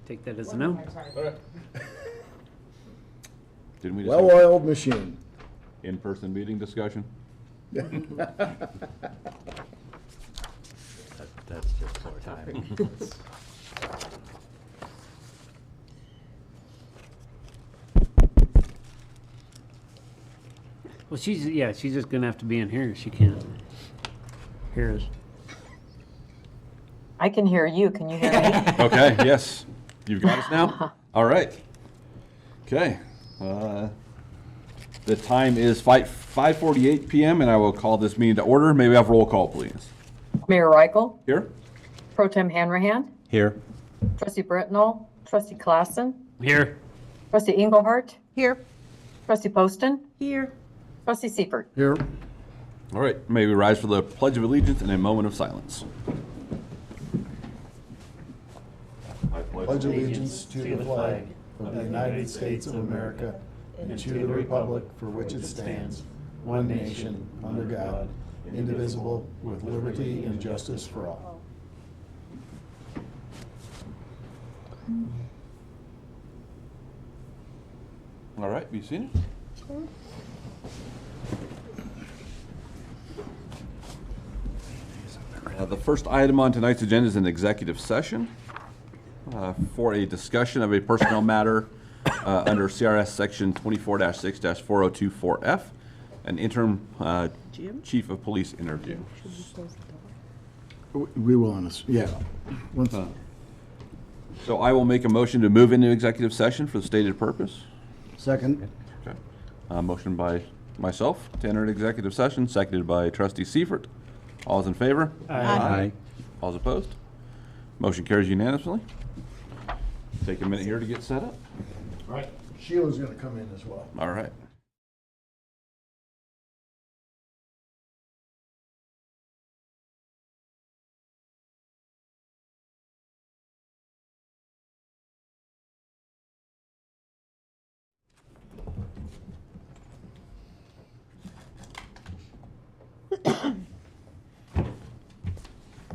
Take that as a no. Didn't we just have Well-oiled machine. in-person meeting discussion? That's just poor timing. Well, she's just gonna have to be in here. She can't hear us. I can hear you. Can you hear me? Okay, yes. You've got us now? All right. Okay. The time is 5:48 p.m. and I will call this meeting to order. May we have roll call, please? Mayor Reichel, Here? Pro Tem Hanrahan, Here. Trustee Britnall, Trustee Klassen, Here. Trustee Engelhardt, Here. Trustee Poston, Here. Trustee Seifert. Here. All right. May we rise for the Pledge of Allegiance in a moment of silence. I Pledge allegiance to the flag of the United States of America and to the republic for which it stands, one nation, under God, indivisible, with liberty and justice for all. All right. Have you seen it? The first item on tonight's agenda is an executive session for a discussion of a personnel matter under CRS Section 24-6-4024F, an interim chief of police interview. We will, yeah. So I will make a motion to move into executive session for the stated purpose. Second. Okay. Motion by myself to enter executive session, seconded by Trustee Seifert. All is in favor? Aye. All is opposed? Motion carries unanimously. Take a minute here to get set up. Right. Sheila's gonna come in as well. All right.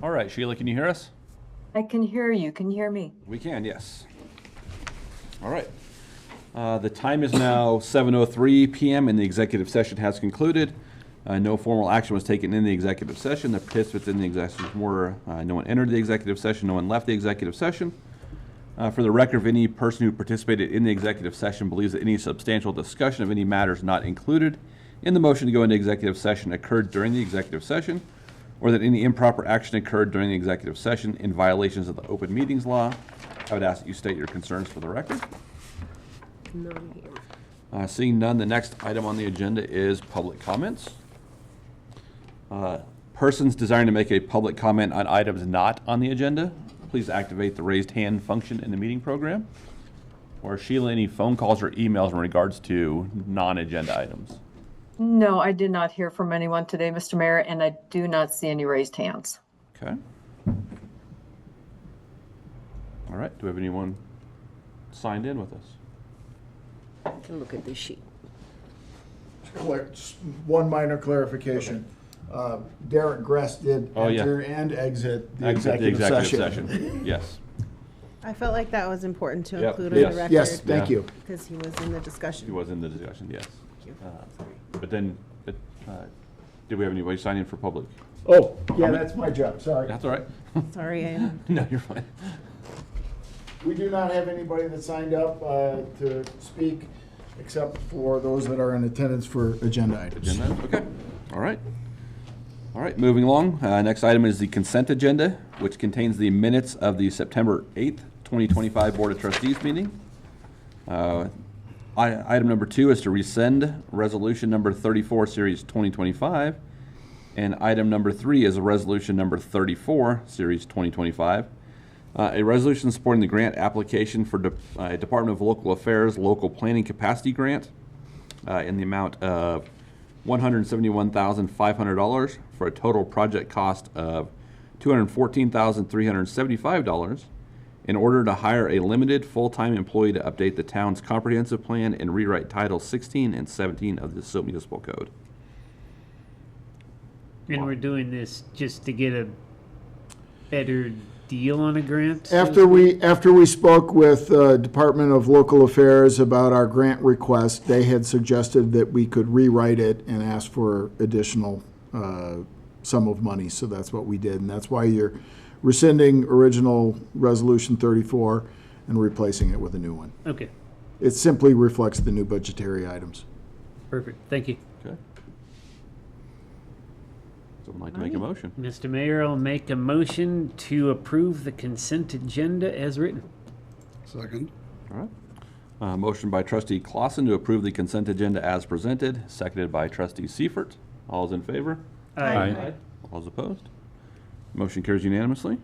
All right, Sheila, can you hear us? I can hear you. Can you hear me? We can, yes. All right. The time is now 7:03 p.m. and the executive session has concluded. No formal action was taken in the executive session. The participants in the executive were, no one entered the executive session, no one left the executive session. For the record, if any person who participated in the executive session believes that any substantial discussion of any matters not included in the motion to go into executive session occurred during the executive session, or that any improper action occurred during the executive session in violations of the open meetings law, I would ask that you state your concerns for the record. None here. Seeing none, the next item on the agenda is public comments. Persons desiring to make a public comment on items not on the agenda, please activate the raised hand function in the meeting program. Or Sheila, any phone calls or emails in regards to non-agenda items? No, I did not hear from anyone today, Mr. Mayor, and I do not see any raised hands. Okay. All right, do we have anyone signed in with us? I can look at this sheet. Just one minor clarification. Derek Gress did Oh, yeah. enter and exit the Exit the executive executive session. session. Yes. I felt like that was important to Yep. include Yes. on the record. Yes, thank Yeah. you. Because he was in the discussion. He was in the discussion, yes. Thank you. But then, did we have anybody sign in for public? Oh, yeah, that's my job, sorry. That's all right. Sorry, I No, you're fine. We do not have anybody that signed up to speak, except for those that are in attendance for agenda items. Agenda, okay, all right. All right, moving along. Next item is the consent agenda, which contains the minutes of the September 8th, 2025 Board of Trustees meeting. Item number 2 is to rescind resolution number 34, series 2025. And item number 3 is a resolution number 34, series 2025. A resolution supporting the grant application for Department of Local Affairs Local Planning Capacity Grant in the amount of $171,500 for a total project cost of $214,375 in order to hire a limited full-time employee to update the town's comprehensive plan and rewrite Titles 16 and 17 of the Silt Municipal Code. And we're doing this just to get a better deal on a grant? After we spoke with Department of Local Affairs about our grant request, they had suggested that we could rewrite it and ask for additional sum of money. So that's what we did, and that's why you're rescinding original Resolution 34 and replacing it with a new one. Okay, It simply reflects the new budgetary items. perfect. Thank you. Okay. Someone like to make a motion? Mr. Mayor, I'll make a motion to approve the consent agenda as written. Second. All right. Motion by trustee Clausen to approve the consent agenda as presented, seconded by trustee Seifert. All is in favor? Aye. All is opposed? Motion carries unanimously.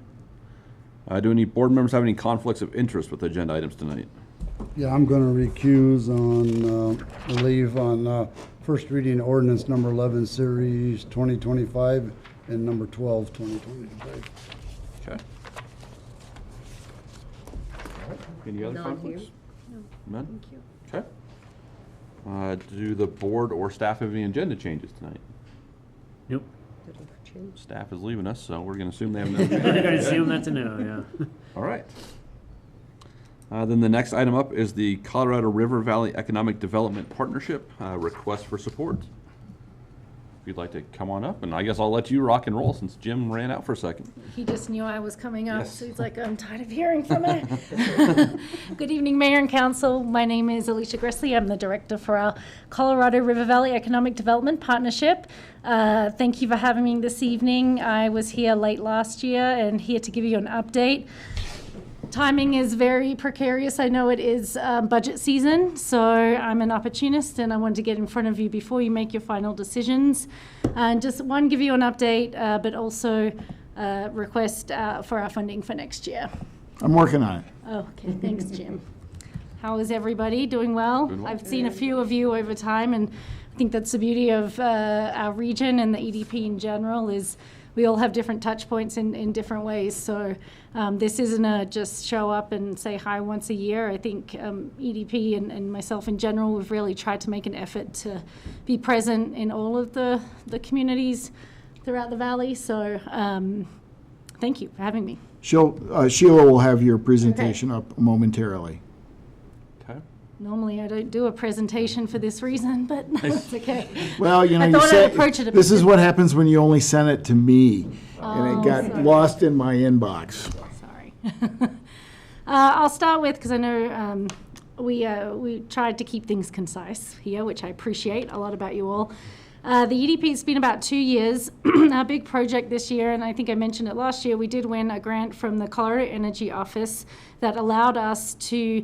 Do any board members have any conflicts of interest with agenda items tonight? Yeah, I'm going to recuse on, leave on first reading ordinance number 11, series 2025, and number 12, 2025. Okay. Any other conflicts? None? Thank you. Okay. Do the board or staff have any agenda changes tonight? Nope. Staff is leaving us, so we're going to assume they have no I'm changes. going to assume that's a no, yeah. All right. Then the next item up is the Colorado River Valley Economic Development Partnership request for support. If you'd like to come on up, and I guess I'll let you rock and roll since Jim ran out for a second. He just knew I was coming up, Yes. so he's like, I'm tired of hearing from it. Good evening, Mayor and Council. My name is Alicia Gressley. I'm the director for our Colorado River Valley Economic Development Partnership. Thank you for having me this evening. I was here late last year and here to give you an update. Timing is very precarious. I know it is budget season, so I'm an opportunist and I wanted to get in front of you before you make your final decisions. And just one, give you an update, but also request for our funding for next year. I'm working on it. Oh, okay, thanks, Jim. How is everybody? Doing well? Doing well. I've seen a few of you over time, and I think that's the beauty of our region and the EDP in general is we all have different touch points in different ways. So this isn't a just show up and say hi once a year. I think EDP and myself in general, we've really tried to make an effort to be present in all of the communities throughout the valley. So thank you for having me. Sheila will have your presentation up momentarily. Okay. Normally I don't do a presentation for this reason, but it's okay. Well, you know, I you thought I'd said, approach it a this bit is what happens when you only send it to me, and it Oh, got sorry. lost in my inbox. Sorry. I'll start with, because I know we tried to keep things concise here, which I appreciate a lot about you all. The EDP has been about 2 years. Our big project this year, and I think I mentioned it last year, we did win a grant from the Colorado Energy Office that allowed us to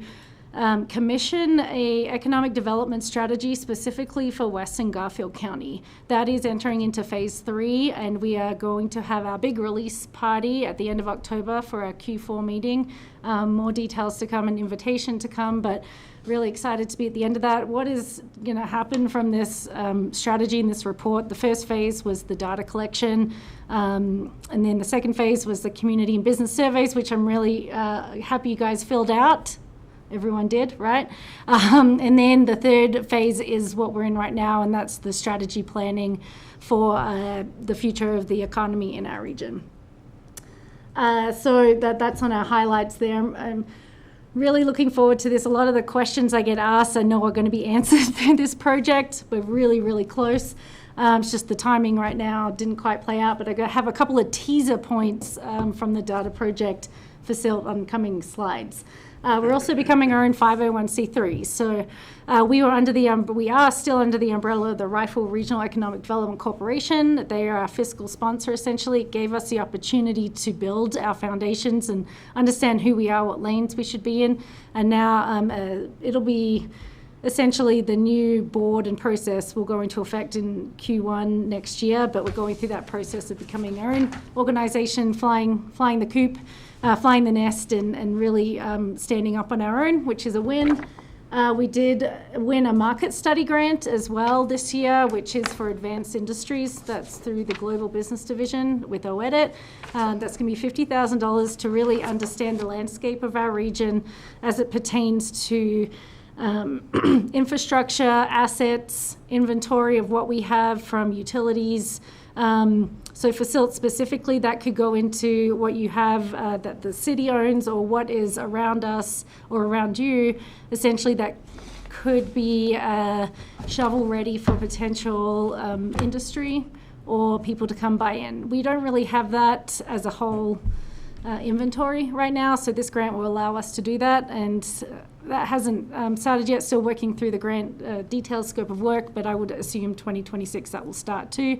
commission a economic development strategy specifically for Western Garfield County. That is entering into phase 3, and we are going to have our big release party at the end of October for our Q4 meeting. More details to come, an invitation to come, but really excited to be at the end of that. What is going to happen from this strategy in this report? The first phase was the data collection, and then the second phase was the community and business surveys, which I'm really happy you guys filled out. Everyone did, right? And then the third phase is what we're in right now, and that's the strategy planning for the future of the economy in our region. So that's on our highlights there. I'm really looking forward to this. A lot of the questions I get asked I know are going to be answered through this project. We're really, really close. It's just the timing right now didn't quite play out, but I have a couple of teaser points from the data project for Silt on coming slides. We're also becoming our own 501c3. So we are still under the umbrella of the Rifle Regional Economic Development Corporation. They are our fiscal sponsor, essentially. It gave us the opportunity to build our foundations and understand who we are, what lanes we should be in. And now it'll be essentially the new board and process will go into effect in Q1 next year, but we're going through that process of becoming our own organization, flying the coop, flying the nest, and really standing up on our own, which is a win. We did win a market study grant as well this year, which is for advanced industries. That's through the Global Business Division with OEDIT. That's going to be $50,000 to really understand the landscape of our region as it pertains to infrastructure, assets, inventory of what we have from utilities, So for Silt specifically, that could go into what you have that the city owns or what is around us or around you. Essentially, that could be shovel ready for potential industry or people to come buy in. We don't really have that as a whole inventory right now, so this grant will allow us to do that, and that hasn't started yet. Still working through the grant detailed scope of work, but I would assume 2026 that will start too.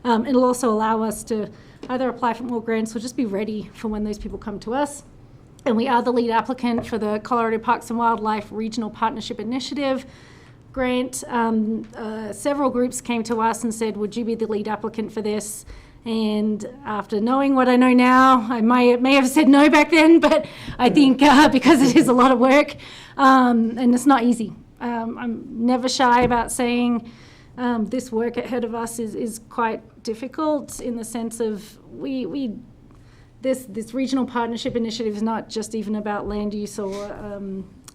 It'll also allow us to either apply for more grants or just be ready for when those people come to us. And we are the lead applicant for the Colorado Parks and Wildlife Regional Partnership Initiative grant. Several groups came to us and said, would you be the lead applicant for this? And after knowing what I know now, I may have said no back then, but I think because it is a lot of work and it's not easy. I'm never shy about saying this work ahead of us is quite difficult in the sense of this regional partnership initiative is not just even about land use or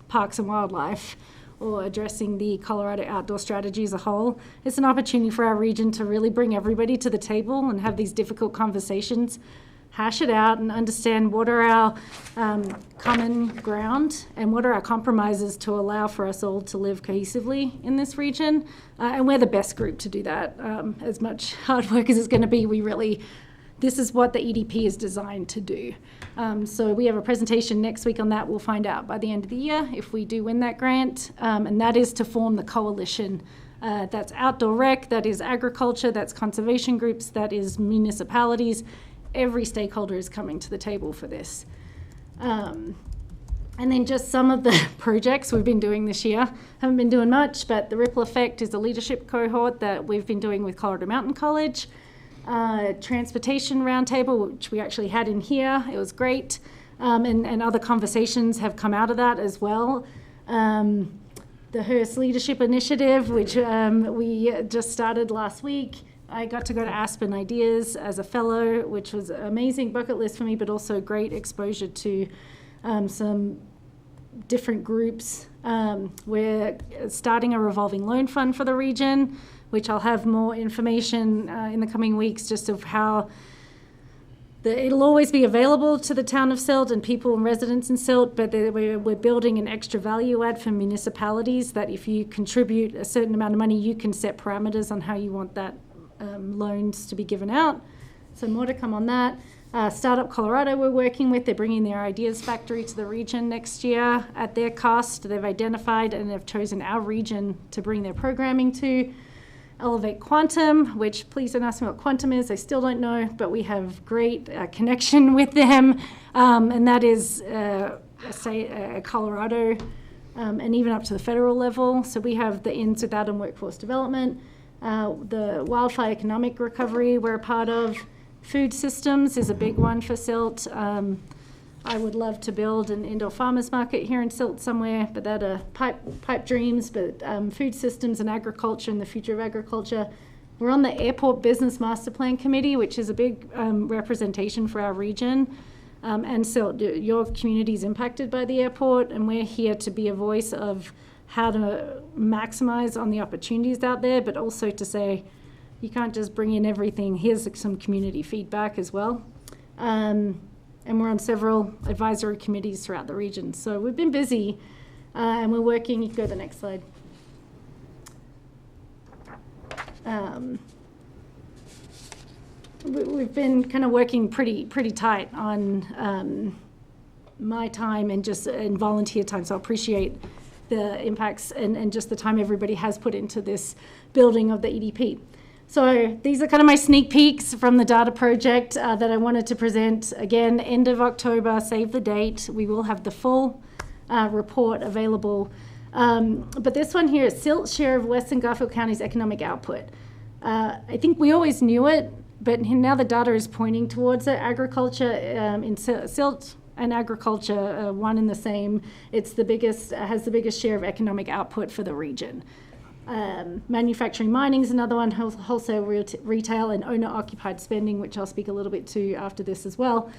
parks and wildlife or addressing the Colorado outdoor strategy as a whole. It's an opportunity for our region to really bring everybody to the table and have these difficult conversations, hash it out and understand what are our common ground and what are our compromises to allow for us all to live cohesively in this region. And we're the best group to do that. As much hard work as it's going to be, this is what the EDP is designed to do. So we have a presentation next week on that. We'll find out by the end of the year if we do win that grant. And that is to form the coalition. That's outdoor rec, that is agriculture, that's conservation groups, that is municipalities. Every stakeholder is coming to the table for this. And then just some of the projects we've been doing this year. Haven't been doing much, but the Ripple Effect is a leadership cohort that we've been doing with Colorado Mountain College. Transportation roundtable, which we actually had in here. It was great. And other conversations have come out of that as well. The Hearst Leadership Initiative, which we just started last week. I got to go to Aspen Ideas as a fellow, which was an amazing bucket list for me, but also great exposure to some different groups. We're starting a revolving loan fund for the region, which I'll have more information in the coming weeks just of how it'll always be available to the town of Silt and people and residents in Silt, but we're building an extra value add for municipalities that if you contribute a certain amount of money, you can set parameters on how you want that loans to be given out. So more to come on that. Startup Colorado we're working with. They're bringing their ideas factory to the region next year at their cost. They've identified and have chosen our region to bring their programming to. Elevate Quantum, which please don't ask me what quantum is. I still don't know, but we have great connection with them. And that is, Colorado and even up to the federal level. So we have the ins with that and workforce development. The wildfire economic recovery we're a part of. Food systems is a big one for Silt. I would love to build an indoor farmers market here in Silt somewhere, but that are pipe dreams. But food systems and agriculture and the future of agriculture. We're on the Airport Business Master Plan Committee, which is a big representation for our region. And Silt, your community is impacted by the airport, and we're here to be a voice of how to maximize on the opportunities out there, but also to say, you can't just bring in everything. Here's some community feedback as well. And we're on several advisory committees throughout the region. So we've been busy and we're working. You can go to the next slide. We've been kind of working pretty tight on my time and volunteer time. So I appreciate the impacts and just the time everybody has put into this building of the EDP. So these are kind of my sneak peeks from the data project that I wanted to present. Again, end of October, save the date. We will have the full report available. But this one here is Silt's share of Western Garfield County's economic output. I think we always knew it, but now the data is pointing towards it. Agriculture in Silt and agriculture, one and the same. It's the biggest, has the biggest share of economic output for the region. Manufacturing mining is another one, wholesale retail and owner-occupied spending, which I'll speak a little bit to after this as well.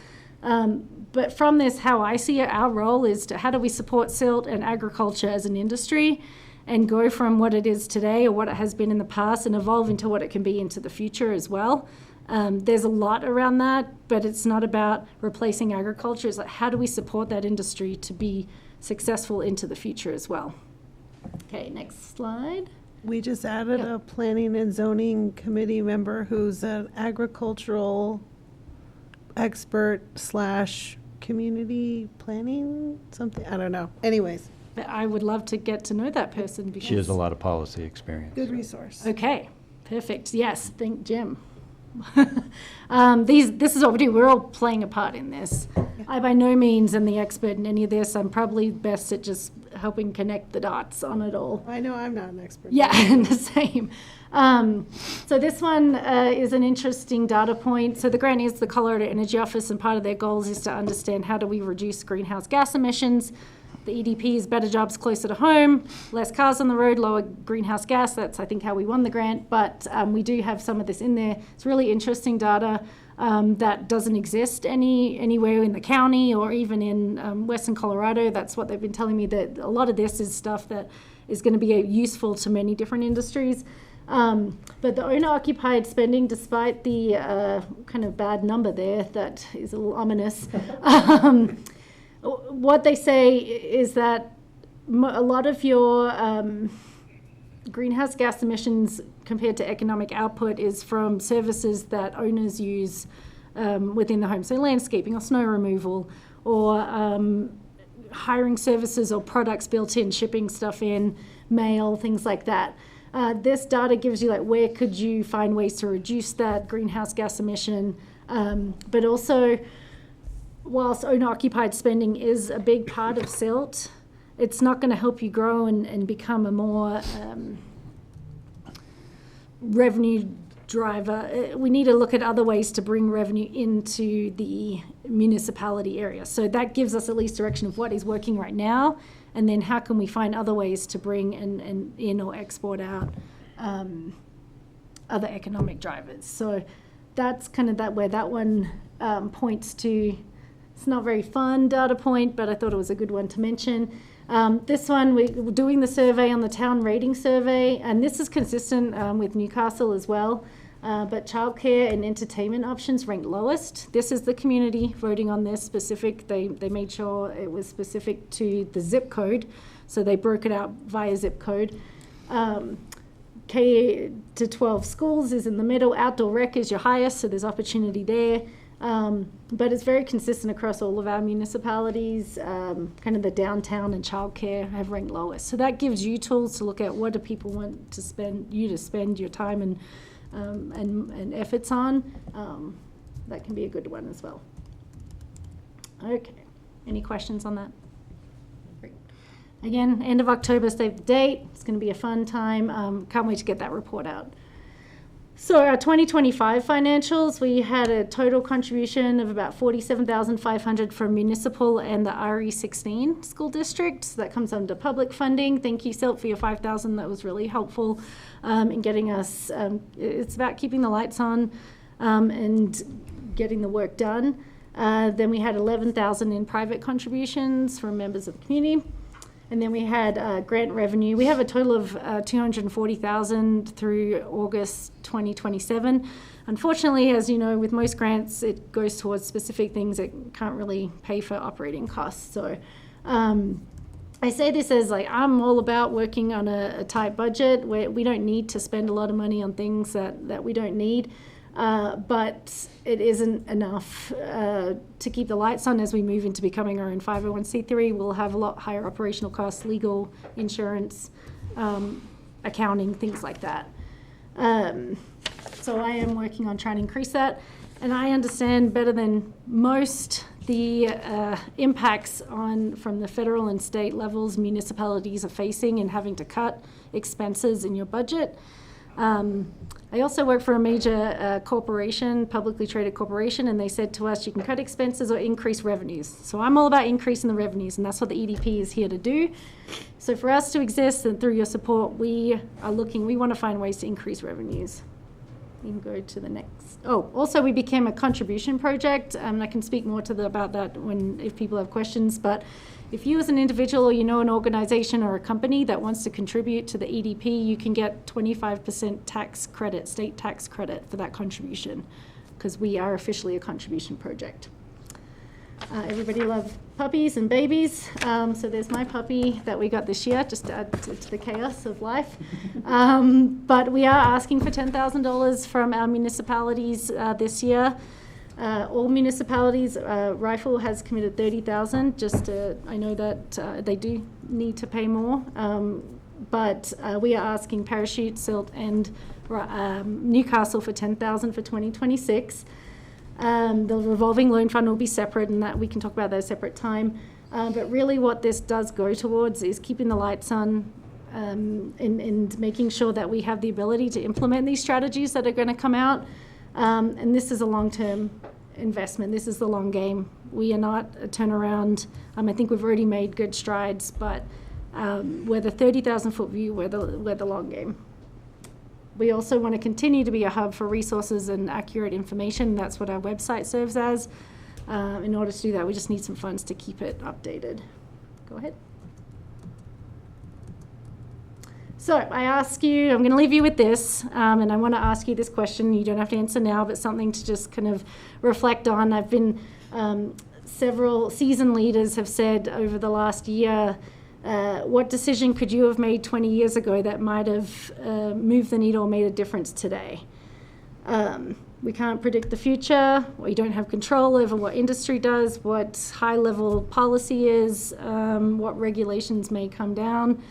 But from this, how I see it, our role is to how do we support Silt and agriculture as an industry and go from what it is today or what it has been in the past and evolve into what it can be into the future as well. There's a lot around that, but it's not about replacing agriculture. It's like, how do we support that industry to be successful into the future as well? Okay, next slide. We just added Yeah. a planning and zoning committee member who's an agricultural expert / community planning, something, I don't know. Anyways, But I would love to get to know that person because. She has a lot of policy experience. good resource. Okay, perfect. Yes, thank Jim. This is what we do. We're all playing a part in this. I by no means am the expert in any of this. I'm probably best at just helping connect the dots on it all. I know I'm not an expert. Yeah, the same. So this one is an interesting data point. So the grant is the Colorado Energy Office, and part of their goals is to understand how do we reduce greenhouse gas emissions. The EDP is better jobs closer to home, less cars on the road, lower greenhouse gas. That's, I think, how we won the grant. But we do have some of this in there. It's really interesting data that doesn't exist anywhere in the county or even in Western Colorado. That's what they've been telling me, that a lot of this is stuff that is going to be useful to many different industries. But the owner-occupied spending, despite the kind of bad number there, that is a little ominous, what they say is that a lot of your greenhouse gas emissions compared to economic output is from services that owners use within the home. So landscaping or snow removal or hiring services or products built in, shipping stuff in, mail, things like that. This data gives you like where could you find ways to reduce that greenhouse gas emission, but also whilst owner-occupied spending is a big part of Silt, it's not going to help you grow and become a more revenue driver. We need to look at other ways to bring revenue into the municipality area. So that gives us at least direction of what is working right now, and then how can we find other ways to bring and in or export out other economic drivers. So that's kind of where that one points to. It's not very fun data point, but I thought it was a good one to mention. This one, we're doing the survey on the town rating survey, and this is consistent with Newcastle as well. But childcare and entertainment options ranked lowest. This is the community voting on this specific. They made sure it was specific to the zip code, so they broke it out via zip code. K to 12 schools is in the middle. Outdoor rec is your highest, so there's opportunity there. But it's very consistent across all of our municipalities. Kind of the downtown and childcare have ranked lowest. So that gives you tools to look at what do people want to spend your time and efforts on. That can be a good one as well. Okay, any questions on that? Great. Again, end of October, save the date. It's going to be a fun time. Can't wait to get that report out. So our 2025 financials, we had a total contribution of about $47,500 from municipal and the RE16 school district. So that comes under public funding. Thank you, Silt, for your $5,000. That was really helpful in getting us. It's about keeping the lights on and getting the work done. Then we had $11,000 in private contributions from members of the community. And then we had grant revenue. We have a total of $240,000 through August 2027. Unfortunately, as you know, with most grants, it goes towards specific things that can't really pay for operating costs. So I say this as like, I'm all about working on a tight budget where we don't need to spend a lot of money on things that we don't need. But it isn't enough to keep the lights on as we move into becoming our own 501c3. We'll have a lot higher operational costs, legal, insurance, accounting, things like that. So I am working on trying to increase that. And I understand better than most the impacts from the federal and state levels municipalities are facing and having to cut expenses in your budget. I also work for a major corporation, publicly traded corporation, and they said to us, you can cut expenses or increase revenues. So I'm all about increasing the revenues, and that's what the EDP is here to do. So for us to exist and through your support, we want to find ways to increase revenues. You can go to the next. Oh, also we became a contribution project, and I can speak more about that if people have questions, but if you as an individual or you know an organization or a company that wants to contribute to the EDP, you can get 25% tax credit, state tax credit for that contribution. because we are officially a contribution project. Everybody loves puppies and babies, so there's my puppy that we got this year, just to add to the chaos of life. But we are asking for $10,000 from our municipalities this year. All municipalities, Rifle has committed $30,000. I know that they do need to pay more, but we are asking Parachute, Silt, and Newcastle for $10,000 for 2026. The revolving loan fund will be separate, and that we can talk about that at a separate time. But really, what this does go towards is keeping the lights on, and making sure that we have the ability to implement these strategies that are going to come out. And this is a long-term investment. This is the long game. We are not a turnaround. I think we've already made good strides, but we're the 30,000-foot view. We're the long game. We also want to continue to be a hub for resources and accurate information. That's what our website serves as. In order to do that, we just need some funds to keep it updated. Go ahead. So I ask you, I'm going to leave you with this, and I want to ask you this question. You don't have to answer now, but something to just kind of reflect on. I've been, several seasoned leaders have said over the last year, what decision could you have made 20 years ago that might have moved the needle or made a difference today? We can't predict the future. We don't have control over what industry does, what high-level policy is, what regulations may come down.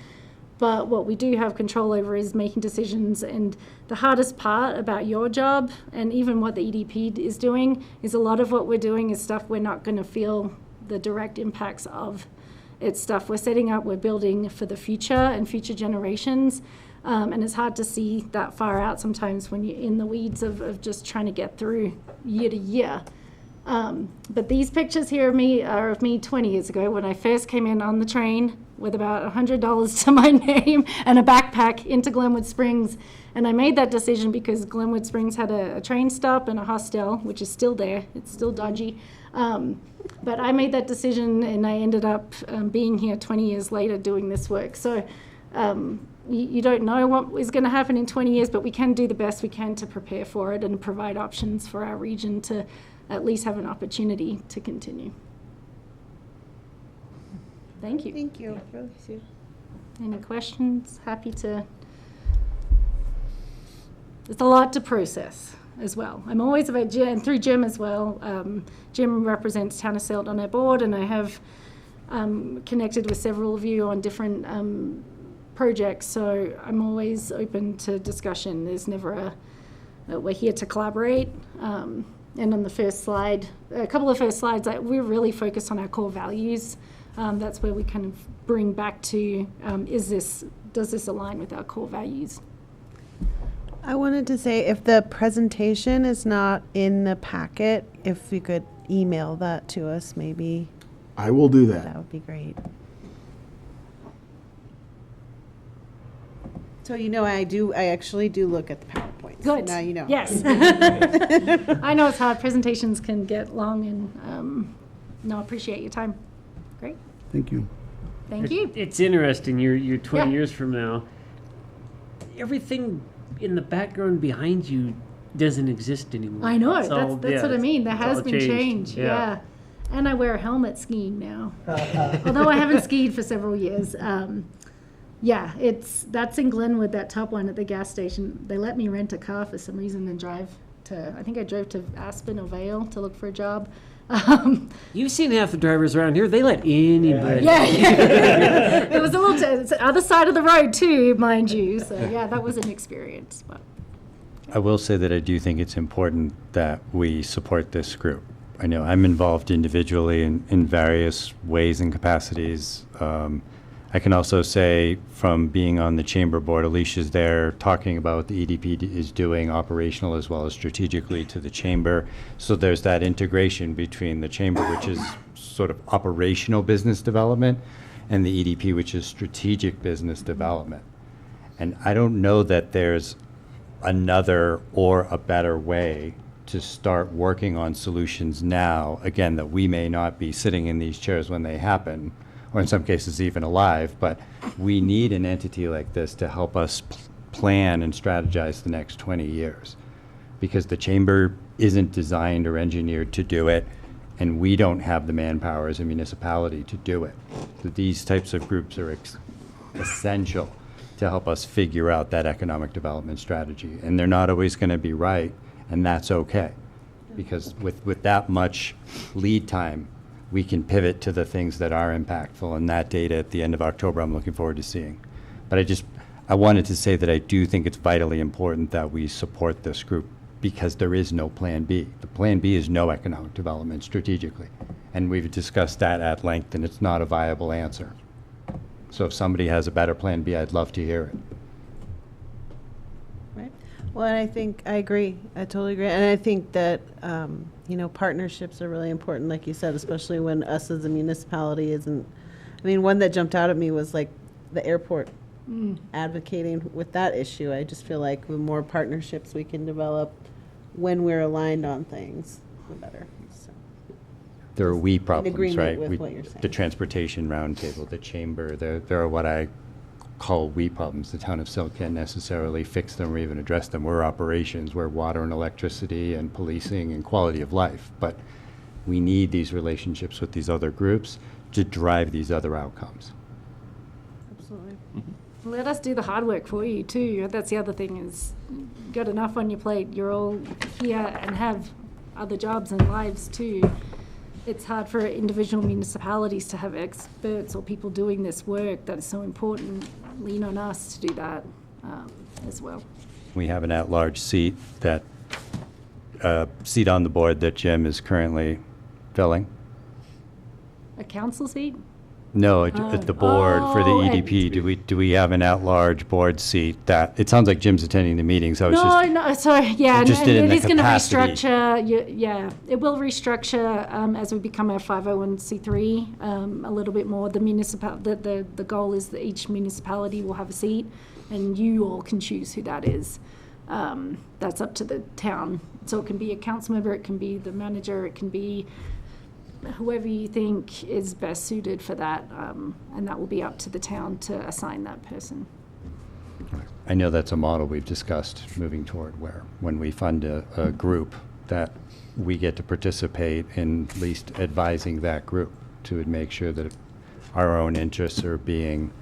But what we do have control over is making decisions. And the hardest part about your job, and even what the EDP is doing, is a lot of what we're doing is stuff we're not going to feel the direct impacts of. It's stuff we're setting up, we're building for the future and future generations. And it's hard to see that far out sometimes when you're in the weeds of just trying to get through year to year. But these pictures here of me are of me 20 years ago when I first came in on the train with about $100 to my name and a backpack into Glenwood Springs. And I made that decision because Glenwood Springs had a train stop and a hostel, which is still there. It's still dodgy. But I made that decision, and I ended up being here 20 years later doing this work. So you don't know what is going to happen in 20 years, but we can do the best we can to prepare for it and provide options for our region to at least have an opportunity to continue. Thank you. Thank you. Any questions? Happy to. It's a lot to process as well. I'm always about Jim, and through Jim as well. Jim represents Town of Silt on our board, and I have connected with several of you on different projects, so I'm always open to discussion. There's never we're here to collaborate. And on the first slide, a couple of first slides, we're really focused on our core values. That's where we kind of bring back to, does this align with our core values? I wanted to say, if the presentation is not in the packet, if you could email that to us, maybe I will do that that. would be great. So I actually do look at the PowerPoints. Good. Now you know. Yes. I know it's hard. Presentations can get long, and no, appreciate your time. Great. Thank you. Thank you. It's interesting, you're 20 Yeah. years from now, everything in the background behind you doesn't exist anymore. I know. It's all- That's yeah, what I mean. There it's has all been change. Yeah. Yeah. And I wear a helmet skiing now. Although I haven't skied for several years. Yeah, that's in Glenwood, that top one at the gas station. They let me rent a car for some reason and drive to, I think I drove to Aspen or Vale to look for a job. You've seen half the drivers around here, they let anybody. Yeah. It was a little, it's the other side of the road too, mind you. So yeah, that was an experience. But. I will say that I do think it's important that we support this group. I know I'm involved individually in various ways and capacities. I can also say from being on the chamber board, Alicia's there talking about what the EDP is doing operational as well as strategically to the chamber. So there's that integration between the chamber, which is sort of operational business development, and the EDP, which is strategic business development. And I don't know that there's another or a better way to start working on solutions now, again, that we may not be sitting in these chairs when they happen, or in some cases even alive, but we need an entity like this to help us plan and strategize the next 20 years. Because the chamber isn't designed or engineered to do it, and we don't have the manpower as a municipality to do it. So these types of groups are essential to help us figure out that economic development strategy. And they're not always going to be right, and that's okay. Because with that much lead time, we can pivot to the things that are impactful, and that data at the end of October I'm looking forward to seeing. But I wanted to say that I do think it's vitally important that we support this group, because there is no plan B. The plan B is no economic development strategically. And we've discussed that at length, and it's not a viable answer. So if somebody has a better plan B, I'd love to hear it. Right. Well, and I think, I agree. I totally agree. And I think that, partnerships are really important, like you said, especially when us as a municipality isn't, one that jumped out at me was like the airport advocating with that issue. I just feel like the more partnerships we can develop when we're aligned on things, the better. So. There are we problems, agreement right? with what you're saying. The transportation roundtable, the chamber, there are what I call we problems. The town of Silt can't necessarily fix them or even address them. We're operations, we're water and electricity and policing and quality of life. But we need these relationships with these other groups to drive these other outcomes. Absolutely. Let us do the hard work for you too. That's the other thing is, you've got enough on your plate. You're all here and have other jobs and lives too. It's hard for individual municipalities to have experts or people doing this work that is so important. Lean on us to do that as well. We have an at-large seat seat on the board that Jim is currently filling. A council seat? No, at the board for the Oh, at EDP. Do we have an at-large board seat that, it sounds like Jim's attending the meeting, so I was just. No, sorry, yeah, and Interested in it the is going to capacity. restructure, yeah, it will restructure as we become a 501c3 a little bit more. The goal is that each municipality will have a seat, and you all can choose who that is. That's up to the town. So it can be a council member, it can be the manager, it can be whoever you think is best suited for that, and that will be up to the town to assign that person. I know that's a model we've discussed moving toward, where when we fund a group, that we get to participate in at least advising that group to make sure that our own interests are being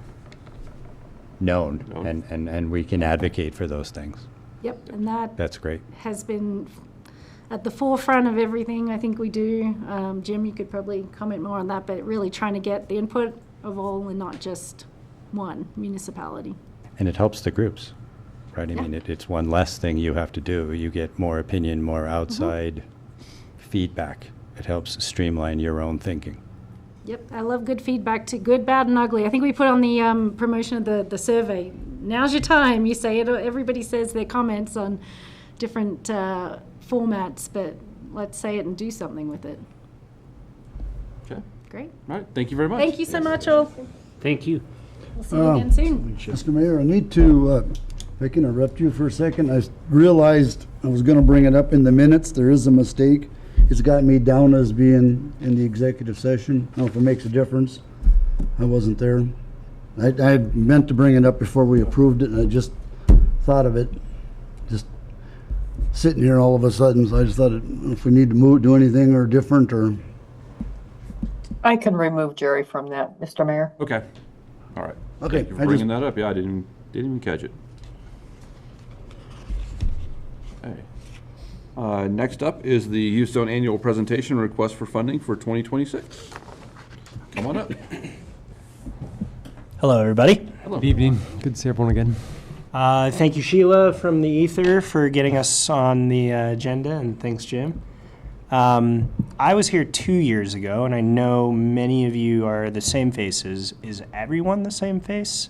known, and we can advocate for those things. Yep, and That's great. has been at the forefront of everything I think we do. Jim, you could probably comment more on that, but really trying to get the input of all and not just one municipality. And it helps the groups, right? I mean, it's one less thing you have to do. You get more opinion, more outside feedback. It helps streamline your own thinking. Yep, I love good feedback too, good, bad, and ugly. I think we put on the promotion of the survey. Now's your time. You say it. Everybody says their comments on different formats, but let's say it and do something with it. Okay. Great. All right. Thank you very much. Thank you so much, all. Thank you. We'll see you again soon. Mr. Mayor, I need to, if I can interrupt you for a second, I realized I was going to bring it up in the minutes. There is a mistake. It's got me down as being in the executive session. I don't know if it makes a difference. I wasn't there. I meant to bring it up before we approved it, and I just thought of it. Just sitting here all of a sudden, so I just thought if we need to do anything or different, or... I can remove Jerry from that, Mr. Mayor. Okay. All right. Okay, Thank you for I bringing that up. Yeah, I didn't even catch it. Okay. Next up is the Youth Zone Annual Presentation Request for Funding for 2026. Come on up. Hello, everybody. Good evening. Good to see everyone again. Thank you, Sheila from the Ether, for getting us on the agenda, and thanks, Jim. I was here 2 years ago, and I know many of you are the same faces. Is everyone the same face?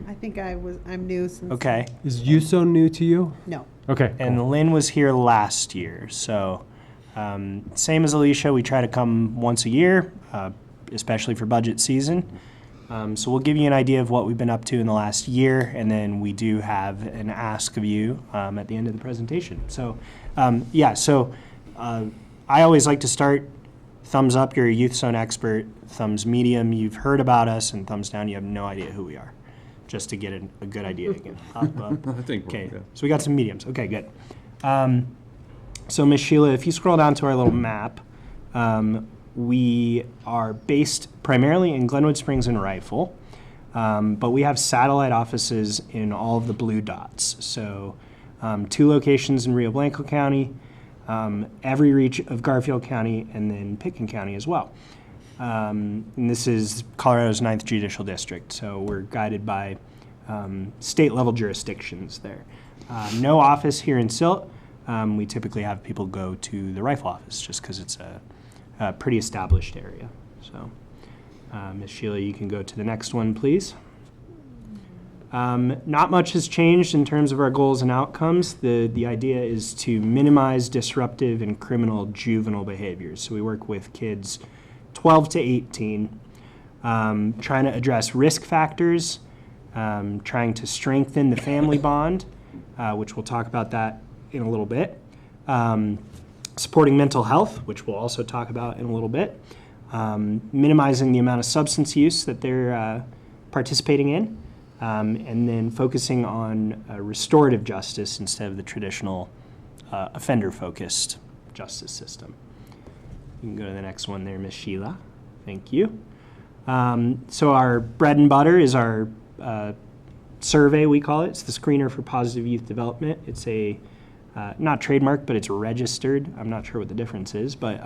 I think I'm new since. Okay. Is Youth Zone new to you? No. Okay. And Lynn was here last year, so same as Alicia, we try to come once a year, especially for budget season. So we'll give you an idea of what we've been up to in the last year, and then we do have an ask of you at the end of the presentation. So, I always like to start, thumbs up, you're a Youth Zone expert, thumbs medium, you've heard about us, and thumbs down, you have no idea who we are, just to get a good idea again. I think. Okay, Yeah. so we got some mediums. Okay, good. So, Ms. Sheila, if you scroll down to our little map, we are based primarily in Glenwood Springs and Rifle, but we have satellite offices in all of the blue dots. So 2 locations in Rio Blanco County, every reach of Garfield County, and then Pitkin County as well. And this is Colorado's 9th Judicial District, so we're guided by state-level jurisdictions there. No office here in Silt. We typically have people go to the Rifle office just because it's a pretty established area. So, Ms. Sheila, you can go to the next one, please. Not much has changed in terms of our goals and outcomes. The idea is to minimize disruptive and criminal juvenile behaviors. So we work with kids 12 to 18, trying to address risk factors, trying to strengthen the family bond, which we'll talk about that in a little bit, supporting mental health, which we'll also talk about in a little bit, minimizing the amount of substance use that they're participating in, and then focusing on restorative justice instead of the traditional offender-focused justice system. You can go to the next one there, Ms. Sheila. Thank you. So our bread and butter is our survey, we call it. It's the Screener for Positive Youth Development. It's a, not trademark, but it's registered. I'm not sure what the difference is, but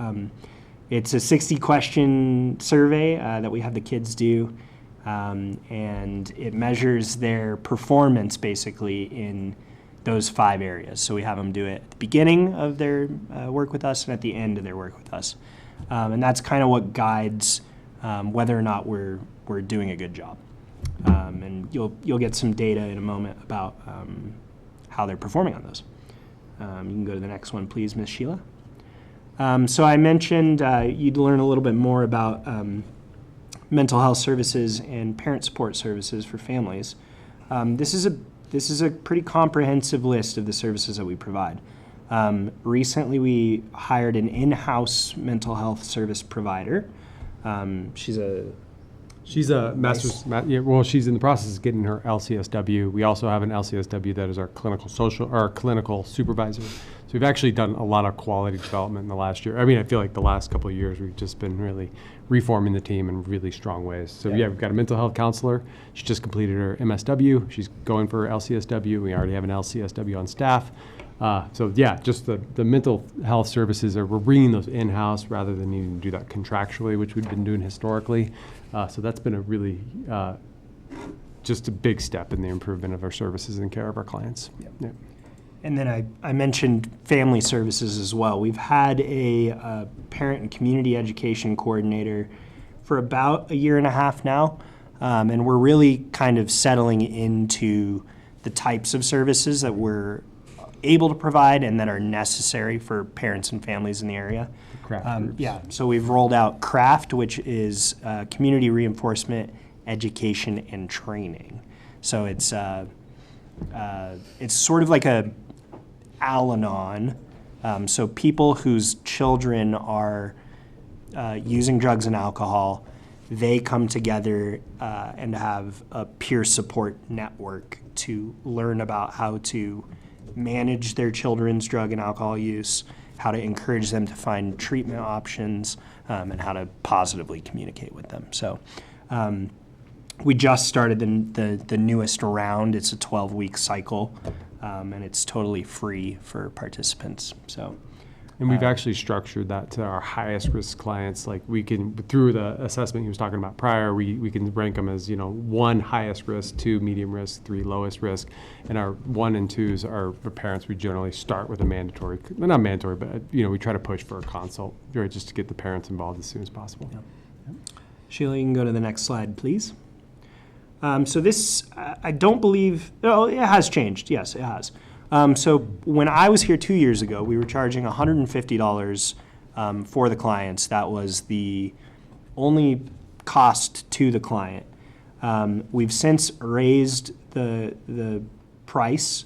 it's a 60-question survey that we have the kids do. And it measures their performance basically in those 5 areas. So we have them do it at the beginning of their work with us and at the end of their work with us. And that's kind of what guides whether or not we're doing a good job. And you'll get some data in a moment about how they're performing on those. You can go to the next one, please, Ms. Sheila. So I mentioned you'd learn a little bit more about mental health services and parent support services for families. This is a pretty comprehensive list of the services that we provide. Recently, we hired an in-house mental health service provider. She's a master's. Well, she's in the process of getting her LCSW. We also have an LCSW that is our clinical supervisor. So we've actually done a lot of quality development in the last year. I mean, I feel like the last couple of years we've just been really reforming the team in really strong ways. So yeah, we've got a mental health counselor. She just completed her MSW. She's going for her LCSW. We already have an LCSW on staff. So yeah, just the mental health services we're bringing those in-house rather than needing to do that contractually, which we've been doing historically. So that's been a really just a big step in the improvement of our services and care of our clients. Yep. Yeah. And then I mentioned family services as well. We've had a parent and community education coordinator for about 1.5 years now, and we're really kind of settling into the types of services that we're able to provide and that are necessary for parents and families in the area. Craft groups. Yeah, so we've rolled out CRAFT, which is community reinforcement, education, and training. So it's sort of like a Al-Anon. So people whose children are using drugs and alcohol, they come together and have a peer support network to learn about how to manage their children's drug and alcohol use, how to encourage them to find treatment options, and how to positively communicate with them. So we just started the newest round. It's a 12-week cycle, and it's totally free for participants. So, And we've actually structured that to our highest risk clients. Like we can, through the assessment he was talking about prior, we can rank them as, 1 highest risk, 2 medium risk, 3 lowest risk. And our 1 and 2s are for parents. We generally start with a mandatory, well, not mandatory, but we try to push for a consult, right, just to get the parents involved as soon as possible. Yep. Yep. Sheila, you can go to the next slide, please. So this, I don't believe, it has changed. Yes, it has. So when I was here 2 years ago, we were charging $150 for the clients. That was the only cost to the client. We've since raised the price,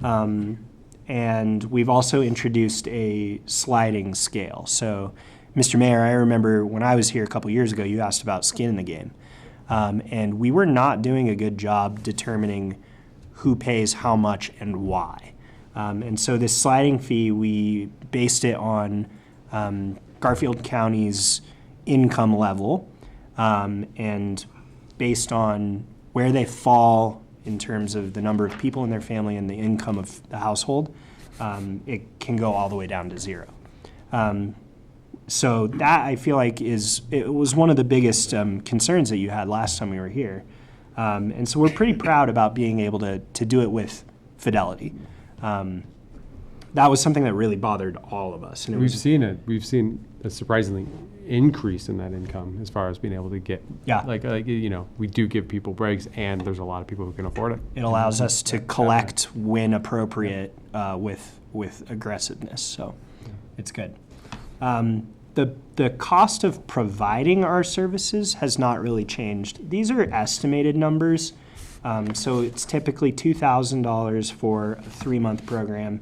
and we've also introduced a sliding scale. So, Mr. Mayor, I remember when I was here a couple years ago, you asked about skin in the game. And we were not doing a good job determining who pays how much and why. And so this sliding fee, we based it on Garfield County's income level, and based on where they fall in terms of the number of people in their family and the income of the household, it can go all the way down to zero. So that, I feel like, it was one of the biggest concerns that you had last time we were here. And so we're pretty proud about being able to do it with fidelity. That was something that really bothered all of us. And We've seen a surprisingly increase in that income as far as being able to get, Yeah. like, you know, we do give people breaks, and there's a lot of people who can afford it. It allows us to collect when appropriate with aggressiveness, so it's good. The cost of providing our services has not really changed. These are estimated numbers, so it's typically $2,000 for a 3-month program,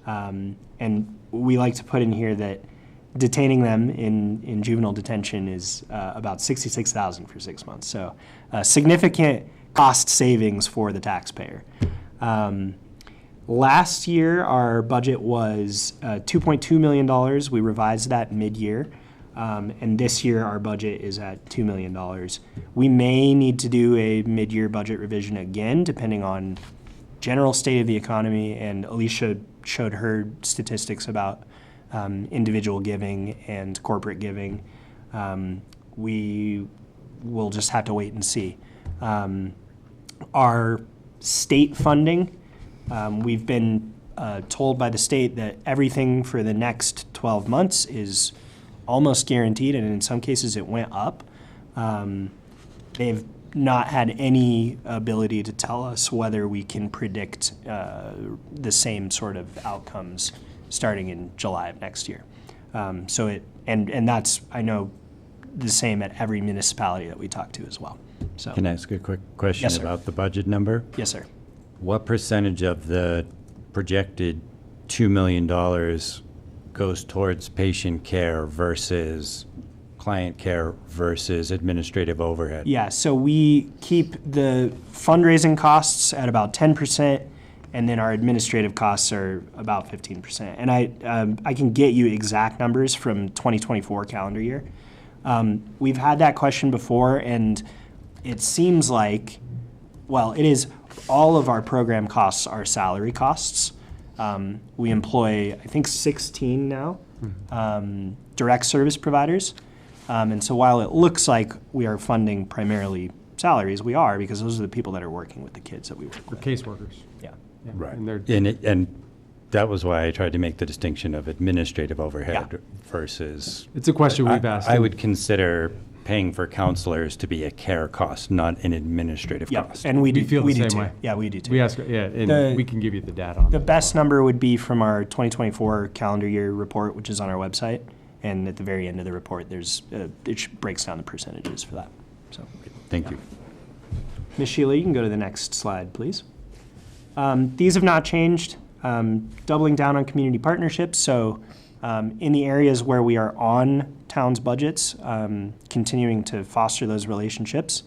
and we like to put in here that detaining them in juvenile detention is about $66,000 for 6 months. So significant cost savings for the taxpayer. Last year, our budget was $2.2 million. We revised that mid-year. And this year, our budget is at $2 million. We may need to do a mid-year budget revision again, depending on general state of the economy. And Alicia showed her statistics about individual giving and corporate giving. We will just have to wait and see. Our state funding, we've been told by the state that everything for the next 12 months is almost guaranteed, and in some cases it went up. They've not had any ability to tell us whether we can predict the same sort of outcomes starting in July of next year. And that's, I know, the same at every municipality that we talk to as well. So, Can I ask a quick question Yes, sir. about the budget number? yes, sir. What percentage of the projected $2 million goes towards patient care versus client care versus administrative overhead? Yeah, so we keep the fundraising costs at about 10%, and then our administrative costs are about 15%. And I can get you exact numbers from 2024 calendar year. We've had that question before, and it seems like, well, it is, all of our program costs are salary costs. We employ, I think, 16 now, direct service providers. And so while it looks like we are funding primarily salaries, we are, because those are the people that are working with the kids that we work For with. caseworkers. Yeah. Yeah. Right. And they're, And that was why I tried to make the distinction of administrative overhead Yeah. versus. it's a question we've asked. I would consider paying for counselors to be a care cost, not an administrative Yeah, cost. and we do, feel the we do same too. way. Yeah, we do too. We ask, yeah, and The- we can give you the data on The that. best number would be from our 2024 calendar year report, which is on our website. And at the very end of the report, there's breaks down the percentages for that. So, Thank you. Ms. Sheila, you can go to the next slide, please. These have not changed. Doubling down on community partnerships. So in the areas where we are on towns' budgets, continuing to foster those relationships,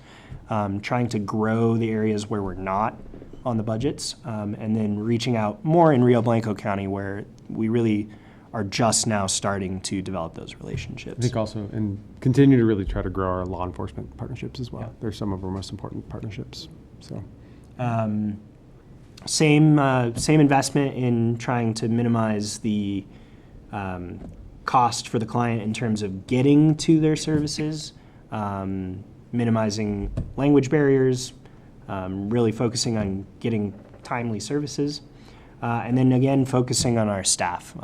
trying to grow the areas where we're not on the budgets, and then reaching out more in Rio Blanco County where we really are just now starting to develop those I relationships. think also, and continue to really try to grow our law enforcement partnerships as well. Yeah. They're some of our most important partnerships, so. Same investment in trying to minimize the cost for the client in terms of getting to their services, minimizing language barriers, really focusing on getting timely services, and then again focusing on our staff.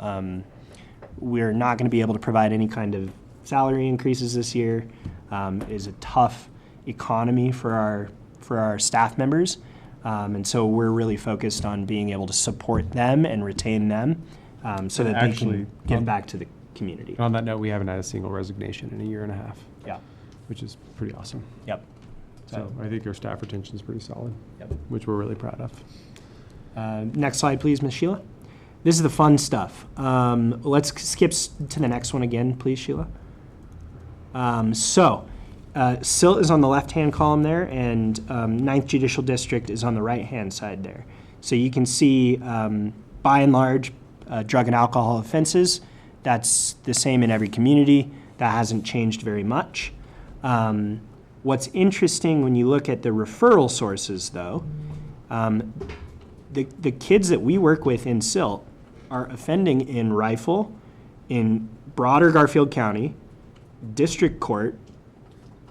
We're not going to be able to provide any kind of salary increases this year. It is a tough economy for our staff members. And so we're really focused on being able to support them and retain them so that they Actually, can give back to the community. On that note, we haven't had a single resignation in a year and a half, Yeah. which is pretty awesome. Yep. So I think our staff retention is pretty solid, Yep. which we're really proud of. Next slide, please, Ms. Sheila. This is the fun stuff. Let's skip to the next one again, please, Sheila. Silt is on the left-hand column there, and 9th Judicial District is on the right-hand side there. So you can see by and large, drug and alcohol offenses. That's the same in every community. That hasn't changed very much. What's interesting when you look at the referral sources, though, the kids that we work with in Silt are offending in Rifle, in broader Garfield County, District Court,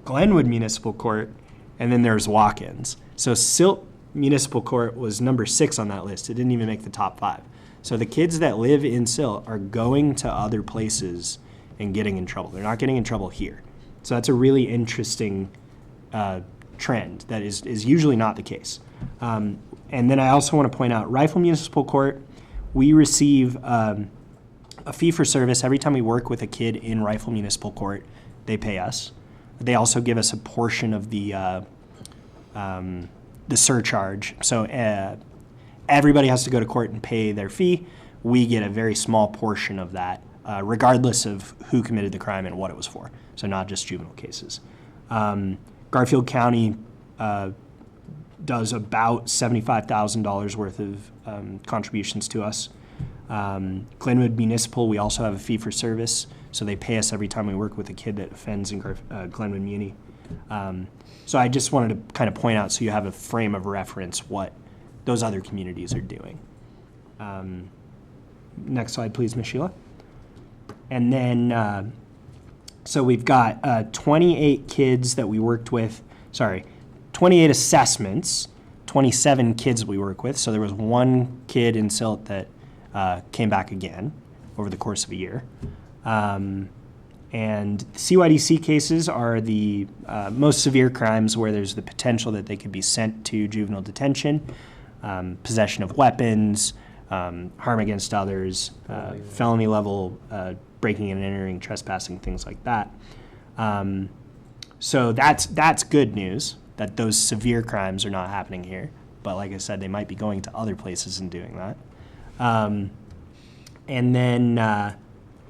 Glenwood Municipal Court, and then there's walk-ins. So Silt Municipal Court was number 6 on that list. It didn't even make the top 5. So the kids that live in Silt are going to other places and getting in trouble. They're not getting in trouble here. So that's a really interesting trend that is usually not the case. And then I also want to point out, Rifle Municipal Court, we receive a fee for service every time we work with a kid in Rifle Municipal Court. They pay us. They also give us a portion of the surcharge. So everybody has to go to court and pay their fee. We get a very small portion of that, regardless of who committed the crime and what it was for. So not just juvenile cases. Garfield County does about $75,000 worth of contributions to us. Glenwood Municipal, we also have a fee for service, so they pay us every time we work with a kid that offends in Glenwood Muni. So I just wanted to kind of point out so you have a frame of reference what those other communities are doing. Next slide, please, Ms. Sheila. And then, so we've got 28 kids that we worked with, 28 assessments, 27 kids we work with. So there was one kid in Silt that came back again over the course of a year. And CYDC cases are the most severe crimes where there's the potential that they could be sent to juvenile detention, possession of weapons, harm against others, felony level breaking and entering, trespassing, things like that. So that's good news that those severe crimes are not happening here. But like I said, they might be going to other places and doing that. And then,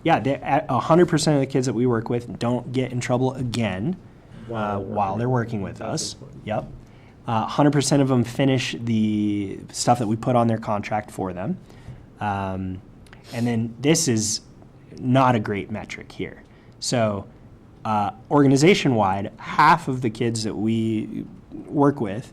100% of the kids that we work with don't get in trouble again while they're working with us. Yep. 100% of them finish the stuff that we put on their contract for them. And then this is not a great metric here. So organization-wide, half of the kids that we work with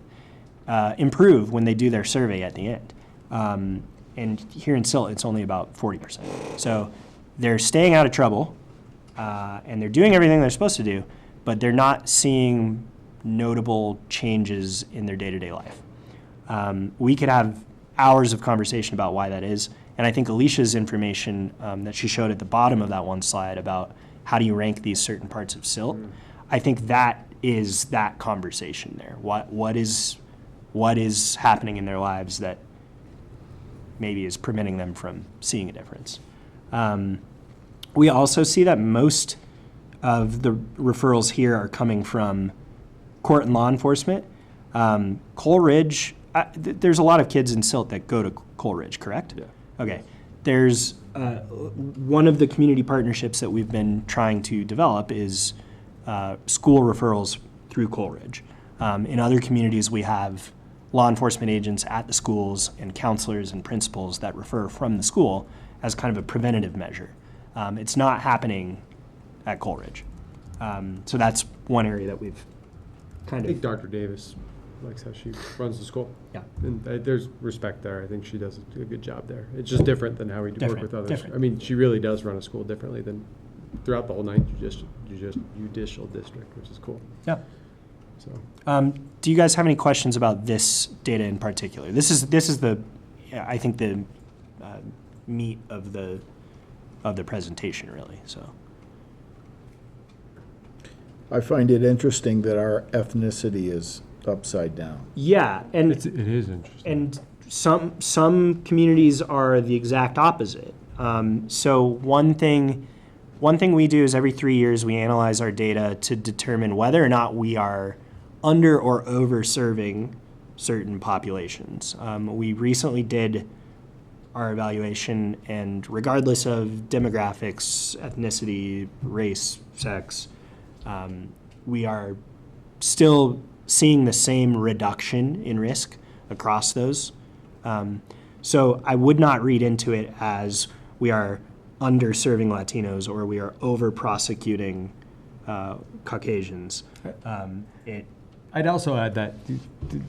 improve when they do their survey at the end. And here in Silt, it's only about 40%. So they're staying out of trouble, and they're doing everything they're supposed to do, but they're not seeing notable changes in their day-to-day life. We could have hours of conversation about why that is, and I think Alicia's information that she showed at the bottom of that one slide about how do you rank these certain parts of Silt, I think that is that conversation there. What is happening in their lives that maybe is preventing them from seeing a difference. We also see that most of the referrals here are coming from court and law enforcement. Coleridge, there's a lot of kids in Silt that go to Coleridge, correct? Yeah. Okay. There's one of the community partnerships that we've been trying to develop is school referrals through Coleridge. In other communities, we have law enforcement agents at the schools and counselors and principals that refer from the school as kind of a preventative measure. It's not happening at Coleridge. So that's one area that we've kind I think of, Dr. Davis likes how she runs the school. Yeah. And there's respect there. I think she does a good job there. It's just different than how we work with others. Different. I mean, she really does run a school differently than throughout the whole ninth judicial district, which is cool. yeah. So. Do you guys have any questions about this data in particular? This is the, I think the meat of the presentation really. So I find it interesting that our ethnicity is upside down. yeah, and It is interesting. and some communities are the exact opposite. So one thing we do is every 3 years we analyze our data to determine whether or not we are under or over serving certain populations. We recently did our evaluation, and regardless of demographics, ethnicity, race, sex, we are still seeing the same reduction in risk across those. So I would not read into it as we are underserving Latinos or we are over prosecuting Caucasians. I'd also add that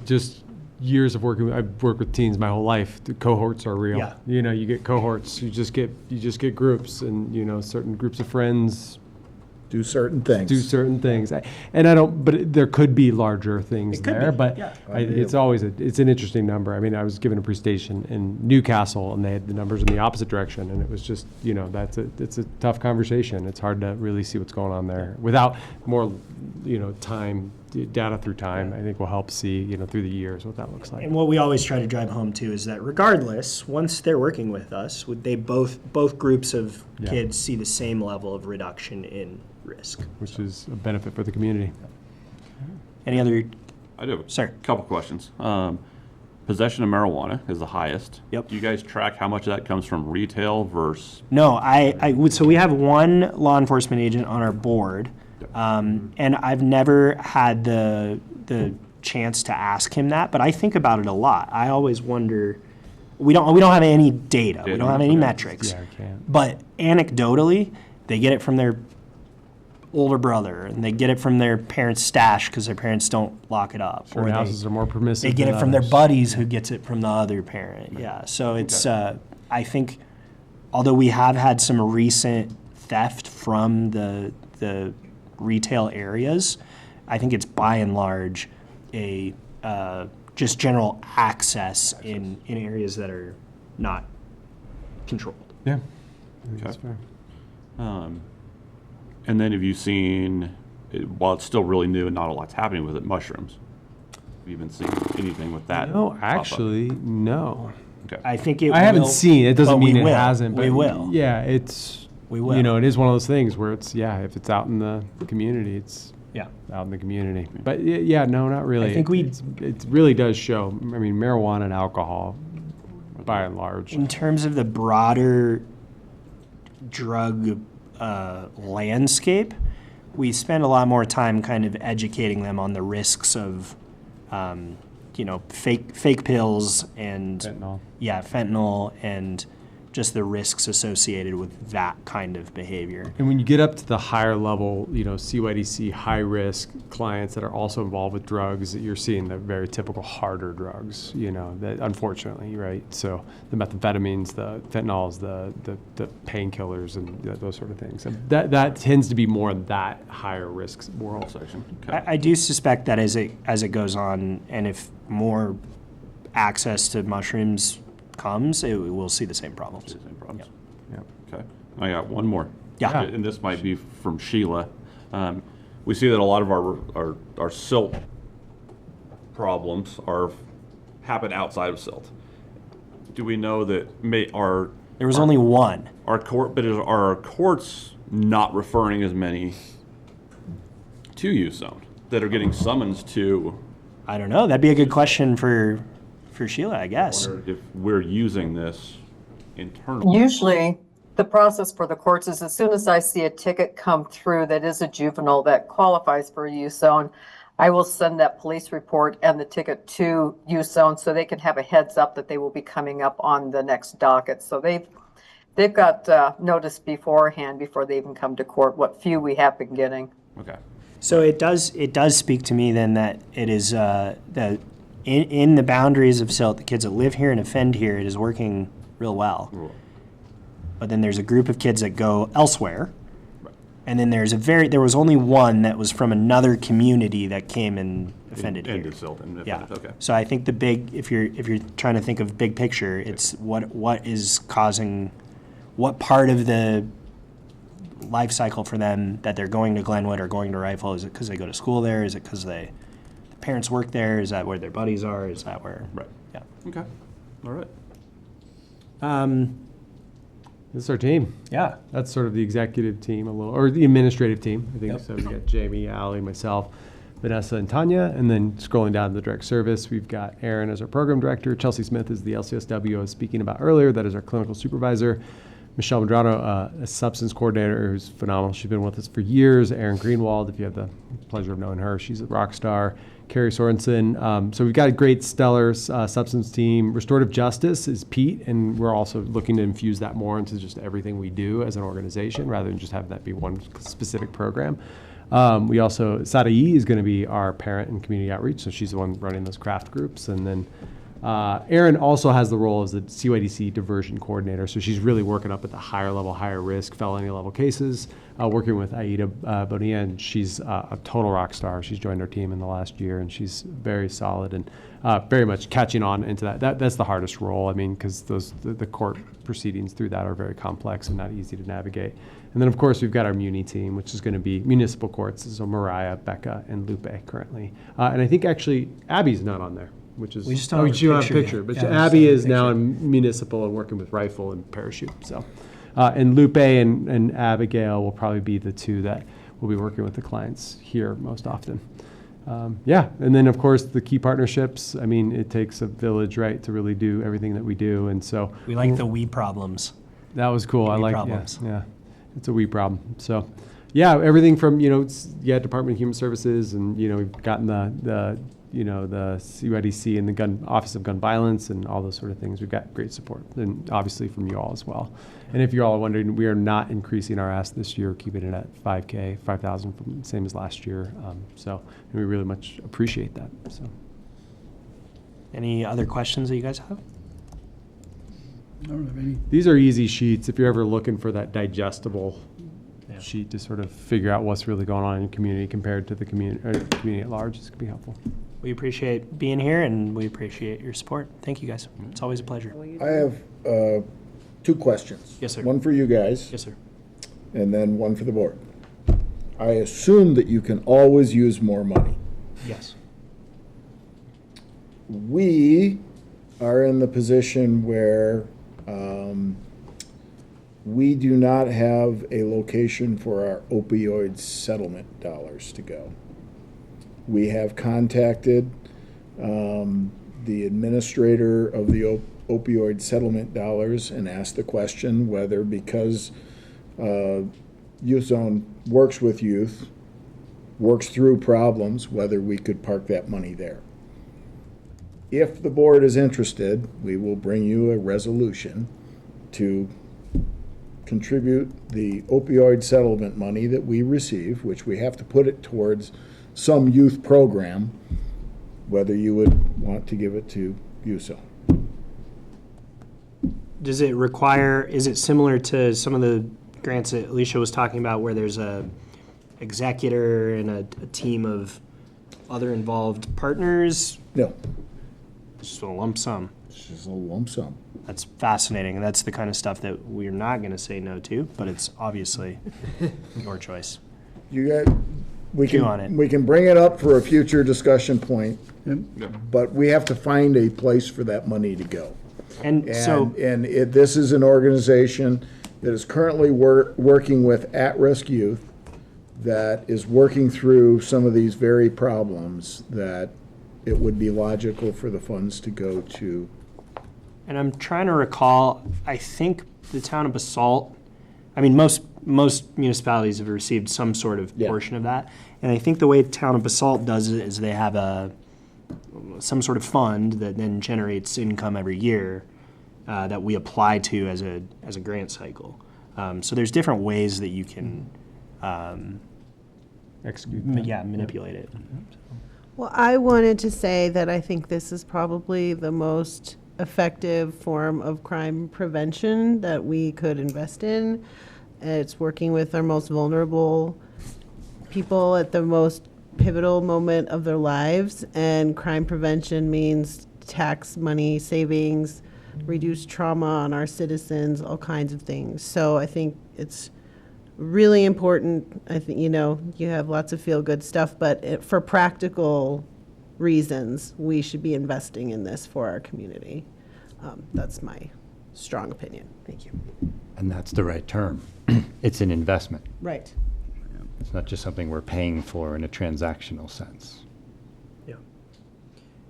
just years of working, I've worked with teens my whole life. The cohorts are real. Yeah. You know, you get cohorts, you just get groups, and you know, certain groups of friends Do certain things. do certain things. But there could be larger things It could there. be, But yeah. it's always it's an interesting number. I mean, I was given a presentation in Newcastle, and they had the numbers in the opposite direction, and it was just, you know, it's a tough conversation. It's hard to really see what's going on there without more, you know, data through time. I think will help see, you know, through the years what that looks like. And what we always try to drive home to is that regardless, once they're working with us, they both groups of Yeah. kids see the same level of reduction in risk. Which is a benefit for the community. Any other? I do have Sir. a couple questions. Possession of marijuana is the highest. Yep. Do you guys track how much of that comes from retail versus? No, I would. So we have one law enforcement agent on our board, and I've never had the chance to ask him that, but I think about it a lot. I always wonder. We don't have any data. We don't have any metrics. Yeah, I can't. But anecdotally, they get it from their older brother, and they get it from their parents' stash because their parents don't lock it up. Certain houses are more permissive They get than it from their others. buddies who gets it from the other parent. Yeah. So it's I think, although we have had some recent theft from the retail areas, I think it's by and large a just general access in areas that are not controlled. Yeah. I think that's fair. And then have you seen, while it's still really new and not a lot's happening with it, mushrooms? Have you been seeing anything with that? No, pop up? actually, no. Okay. I think it. I haven't will, seen it. It doesn't but we mean it will. hasn't. But We will. Yeah, it's. We will. You know, it is one of those things where it's, yeah, if it's out in the community, it's Yeah. out in the community. But yeah, no, not really. I think it really does show. I mean, marijuana and alcohol, by and large. In terms of the broader drug landscape, we spend a lot more time kind of educating them on the risks of, fake pills and Fentanyl. Yeah, fentanyl and just the risks associated with that kind of behavior. And when you get up to the higher level, you know, CYDC high risk clients that are also involved with drugs, you're seeing the very typical harder drugs, you know, that unfortunately, right? So the methamphetamines, the fentanyls, the painkillers, and those sort of things. And that tends to be more in that higher risk world. Section. Okay. I do suspect that as it goes on, and if more access to mushrooms comes, we'll see the same problems. Same problems. Yeah. Okay. I got one more. Yeah. And this might be from Sheila. We see that a lot of our silt problems happen outside of silt. Do we know that There was only one. are our courts not referring as many to use zone that are getting summons to? I don't know. That'd be a good question for Sheila, I guess. Wonder if we're using this internally. Usually, the process for the courts is as soon as I see a ticket come through that is a juvenile that qualifies for a use zone, I will send that police report and the ticket to use zone so they can have a heads up that they will be coming up on the next docket. So they've got notice beforehand before they even come to court, what few we have been getting. Okay. So it does speak to me then that it is that in the boundaries of Silt, the kids that live here and offend here, it is working real well. Cool. But then there's a group of kids that go elsewhere, and then there was only one that was from another community that came and offended here. Into silt and Yeah. offended. Okay. So I think the big, if you're trying to think of big picture, it's what is causing, what part of the life cycle for them that they're going to Glenwood or going to Rifle? Is it because they go to school there? Is it because the parents work there? Is that where their buddies are? Is that where? Right. Yeah. Okay. All right. This is our team. Yeah. That's sort of the executive team a little, or the administrative team, I think. Yep. So we got Jamie, Allie, myself, Vanessa, and Tanya. And then scrolling down to the direct service, we've got Aaron as our program director. Chelsea Smith is the LCSW I was speaking about earlier. That is our clinical supervisor. Michelle Medrano, a substance coordinator who's phenomenal. She's been with us for years. Erin Greenwald, if you have the pleasure of knowing her, she's a rock star. Carrie Sorensen. So we've got a great, stellar substance team. Restorative justice is Pete, and we're also looking to infuse that more into just everything we do as an organization, rather than just have that be one specific program. We also, Sadae is going to be our parent and community outreach, so she's the one running those craft groups. And then Erin also has the role as the CYDC diversion coordinator, so she's really working up at the higher level, higher risk, felony level cases, working with Aida Bonilla, and she's a total rock star. She's joined our team in the last year, and she's very solid and very much catching on into that. That's the hardest role, I mean, because the court proceedings through that are very complex and not easy to navigate. And then, of course, we've got our Muni team, which is going to be municipal courts, so Mariah, Becca, and Lupe currently. And I think actually Abby's not on there, which is, We just don't have a you don't have a picture picture, yet. but Yeah, we just Abby don't have a is now picture. in municipal and working with rifle and parachute. So, and Lupe and Abigail will probably be the two that will be working with the clients here most often. Yeah, and then of course the key partnerships. I mean, it takes a village, right, to really do everything that we do, and so We like the we problems. that was cool. I We like problems. Yeah, it's a we problem. So, yeah, everything from Department of Human Services, and we've gotten the CYDC and the Office of Gun Violence and all those sort of things. We've got great support, and obviously from you all as well. And if you're all wondering, we are not increasing our ask this year, keeping it at 5K, 5,000, same as last year. So we really much appreciate that. So. Any other questions that you guys have? I don't have any. These are easy sheets. If you're ever looking for that digestible sheet to sort of figure out what's really going on in your community compared to the community at large, this could be helpful. We appreciate being here, and we appreciate your support. Thank you, guys. It's always a pleasure. I have 2 questions. Yes, sir. One for you guys, Yes, sir. and then one for the board. I assume that you can always use more money. Yes. We are in the position where we do not have a location for our opioid settlement dollars to go. We have contacted the administrator of the opioid settlement dollars and asked the question whether, because Youth Zone works with youth, works through problems, whether we could park that money there. If the board is interested, we will bring you a resolution to contribute the opioid settlement money that we receive, which we have to put it towards some youth program, whether you would want to give it to USO. Does it require, is it similar to some of the grants that Alicia was talking about where there's a executor and a team of other involved partners? No, Just a lump sum. it's just a lump sum. That's fascinating. That's the kind of stuff that we're not going to say no to, but it's obviously your choice. You got, Chew on it. we can bring it up for a future discussion point, but we have to find a place for that money to go. And so, This is an organization that is currently working with at-risk youth, that is working through some of these very problems, that it would be logical for the funds to go to. and I'm trying to recall, I think the town of Basalt, I mean, most municipalities have received some sort of Yeah. portion of that. And I think the way the town of Basalt does it is they have some sort of fund that then generates income every year that we apply to as a grant cycle. So there's different ways that you can, Execute. manipulate it. Well, I wanted to say that I think this is probably the most effective form of crime prevention that we could invest in. It's working with our most vulnerable people at the most pivotal moment of their lives, and crime prevention means tax money savings, reduced trauma on our citizens, all kinds of things. So I think it's really important. I think, you have lots of feel-good stuff, but for practical reasons, we should be investing in this for our community. That's my strong opinion. Thank you. And that's the right term. It's an investment. Right. It's not just something we're paying for in a transactional sense. Yeah.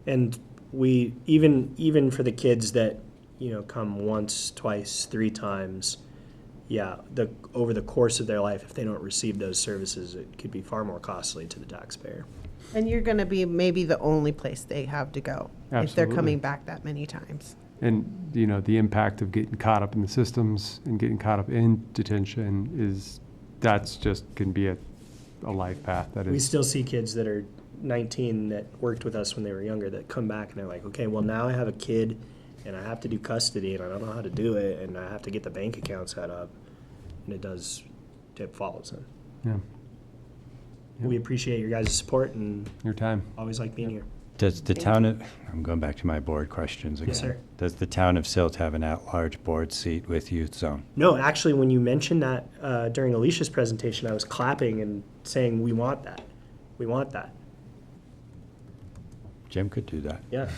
And we, even for the kids that, come once, twice, 3 times, over the course of their life, if they don't receive those services, it could be far more costly to the taxpayer. And you're going to be maybe the only place they have to go if they're Absolutely. coming back that many times. And, the impact of getting caught up in the systems and getting caught up in detention that's just can be a life path. That is. We still see kids that are 19 that worked with us when they were younger that come back and they're like, okay, well, now I have a kid and I have to do custody and I don't know how to do it and I have to get the bank account set up. And it follows them. Yeah. We appreciate your guys' support and Your time. always like being here. Does the town of, I'm going back to my board questions again. Yes, sir. Does the town of Silt have an at-large board seat with youth zone? No, actually, when you mentioned that during Alicia's presentation, I was clapping and saying, we want that. We want that. Jim could do that. Yeah.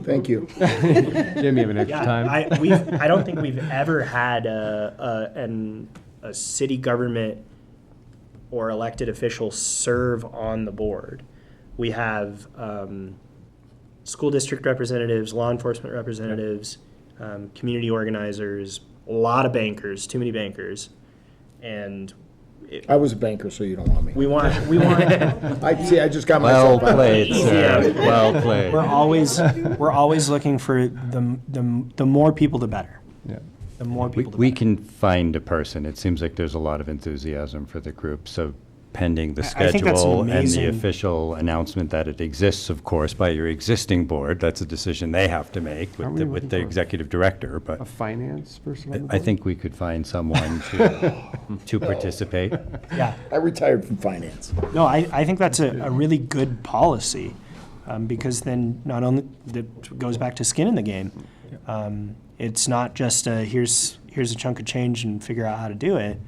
Thank you. Jim, you have an extra Yeah, time? I don't think we've ever had a city government or elected official serve on the board. We have school district representatives, law enforcement representatives, community organizers, a lot of bankers, too many bankers, and I was a banker, so you don't want me. we want. I just got Well myself out. played, sir. Yeah. Well played. We're always looking for the more people, the better. Yeah. The more We, people, the we better. can find a person. It seems like there's a lot of enthusiasm for the group, so pending the I think that's an schedule and the amazing- official announcement that it exists, of course, by your existing board. That's a decision they have to make Aren't with we the looking for executive director, but A finance person on the I board? think we could find someone to participate. Yeah. I retired from finance. No, I think that's a really good policy, because then not only, that goes back to skin in the game. It's not just here's a chunk of change and figure out how to do it.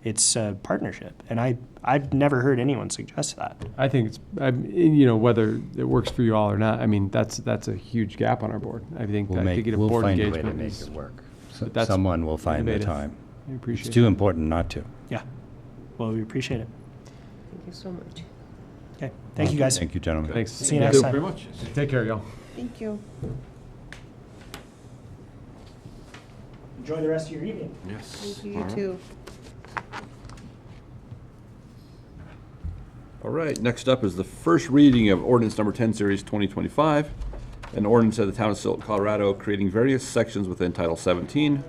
It's a partnership. And I've never heard anyone suggest that. I think it's, whether it works for you all or not, that's a huge gap on our board. I think We'll that could get a we'll board find a way to engagement. make is- it work. but that's Someone will find the innovative. time. I appreciate It's too that. important not to. Yeah. Well, we appreciate it. Thank you so much. Okay. Thank you, guys. Thank you, gentlemen. Thanks. See you next time. Very much. Take care, y'all. Thank you. Enjoy the rest of your evening. Yes. Thank you, All you right. too. All right, next up is the first reading of ordinance number 10, series 2025, an ordinance of the town of Silt, Colorado, creating various sections within Title 17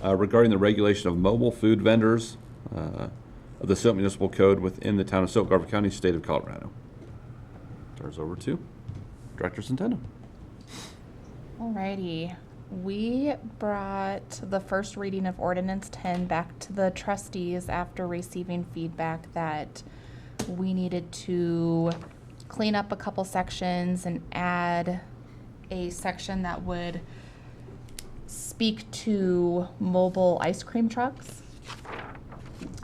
regarding the regulation of mobile food vendors of the Silt Municipal Code within the town of Silt, Garfield County, state of Colorado. Turns over to Director Centeno. Alrighty, we brought the first reading of ordinance 10 back to the trustees after receiving feedback that we needed to clean up a couple sections and add a section that would speak to mobile ice cream trucks.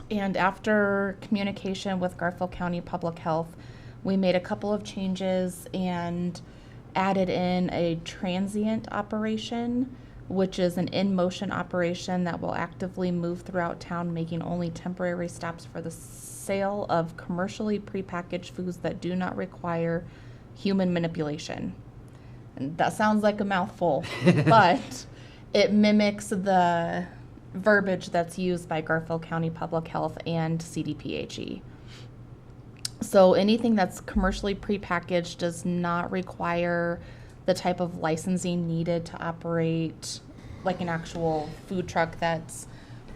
And after communication with Garfield County Public Health, we made a couple of changes and added in a transient operation, which is an in-motion operation that will actively move throughout town, making only temporary stops for the sale of commercially prepackaged foods that do not require human manipulation. And that sounds like a mouthful, but it mimics the verbiage that's used by Garfield County Public Health and CDPHE. So anything that's commercially prepackaged does not require the type of licensing needed to operate like an actual food truck that's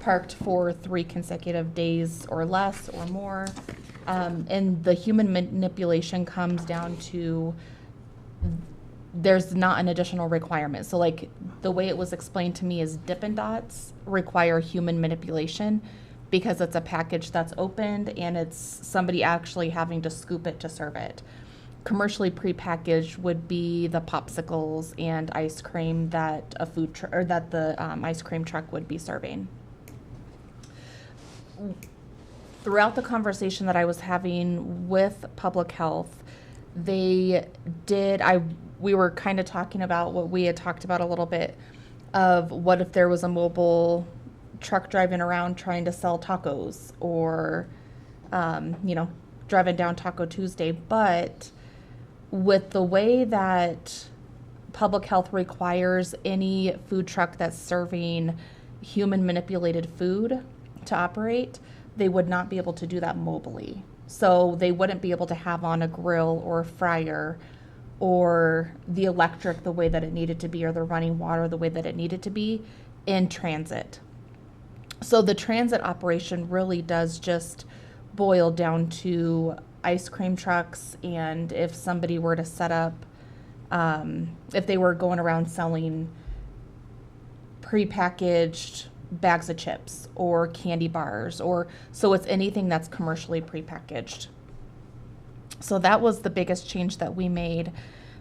parked for 3 consecutive days or less or more. And the human manipulation comes down to there's not an additional requirement. So like the way it was explained to me is Dippin' Dots require human manipulation because it's a package that's opened and it's somebody actually having to scoop it to serve it. Commercially prepackaged would be the popsicles and ice cream that a food or that the ice cream truck would be serving. Throughout the conversation that I was having with public health, we were kind of talking about what we had talked about a little bit of what if there was a mobile truck driving around trying to sell tacos or, driving down Taco Tuesday. But with the way that public health requires any food truck that's serving human manipulated food to operate, they would not be able to do that mobily. So they wouldn't be able to have on a grill or a fryer or the electric the way that it needed to be or the running water the way that it needed to be in transit. So the transit operation really does just boil down to ice cream trucks, and if somebody were to set up, if they were going around selling prepackaged bags of chips or candy bars, or so it's anything that's commercially prepackaged. So that was the biggest change that we made.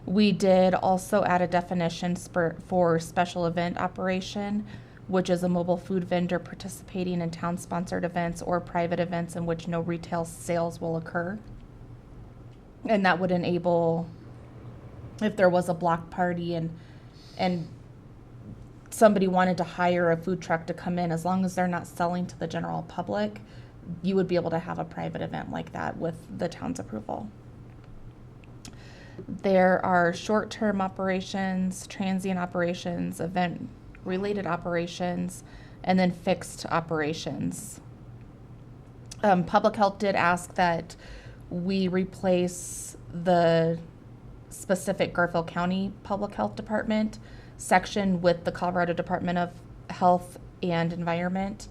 We did also add a definition for special event operation, which is a mobile food vendor participating in town-sponsored events or private events in which no retail sales will occur. And that would enable, if there was a block party and somebody wanted to hire a food truck to come in, as long as they're not selling to the general public, you would be able to have a private event like that with the town's approval. There are short-term operations, transient operations, event-related operations, and then fixed operations. Public Health did ask that we replace the specific Garfield County Public Health Department section with the Colorado Department of Health and Environment,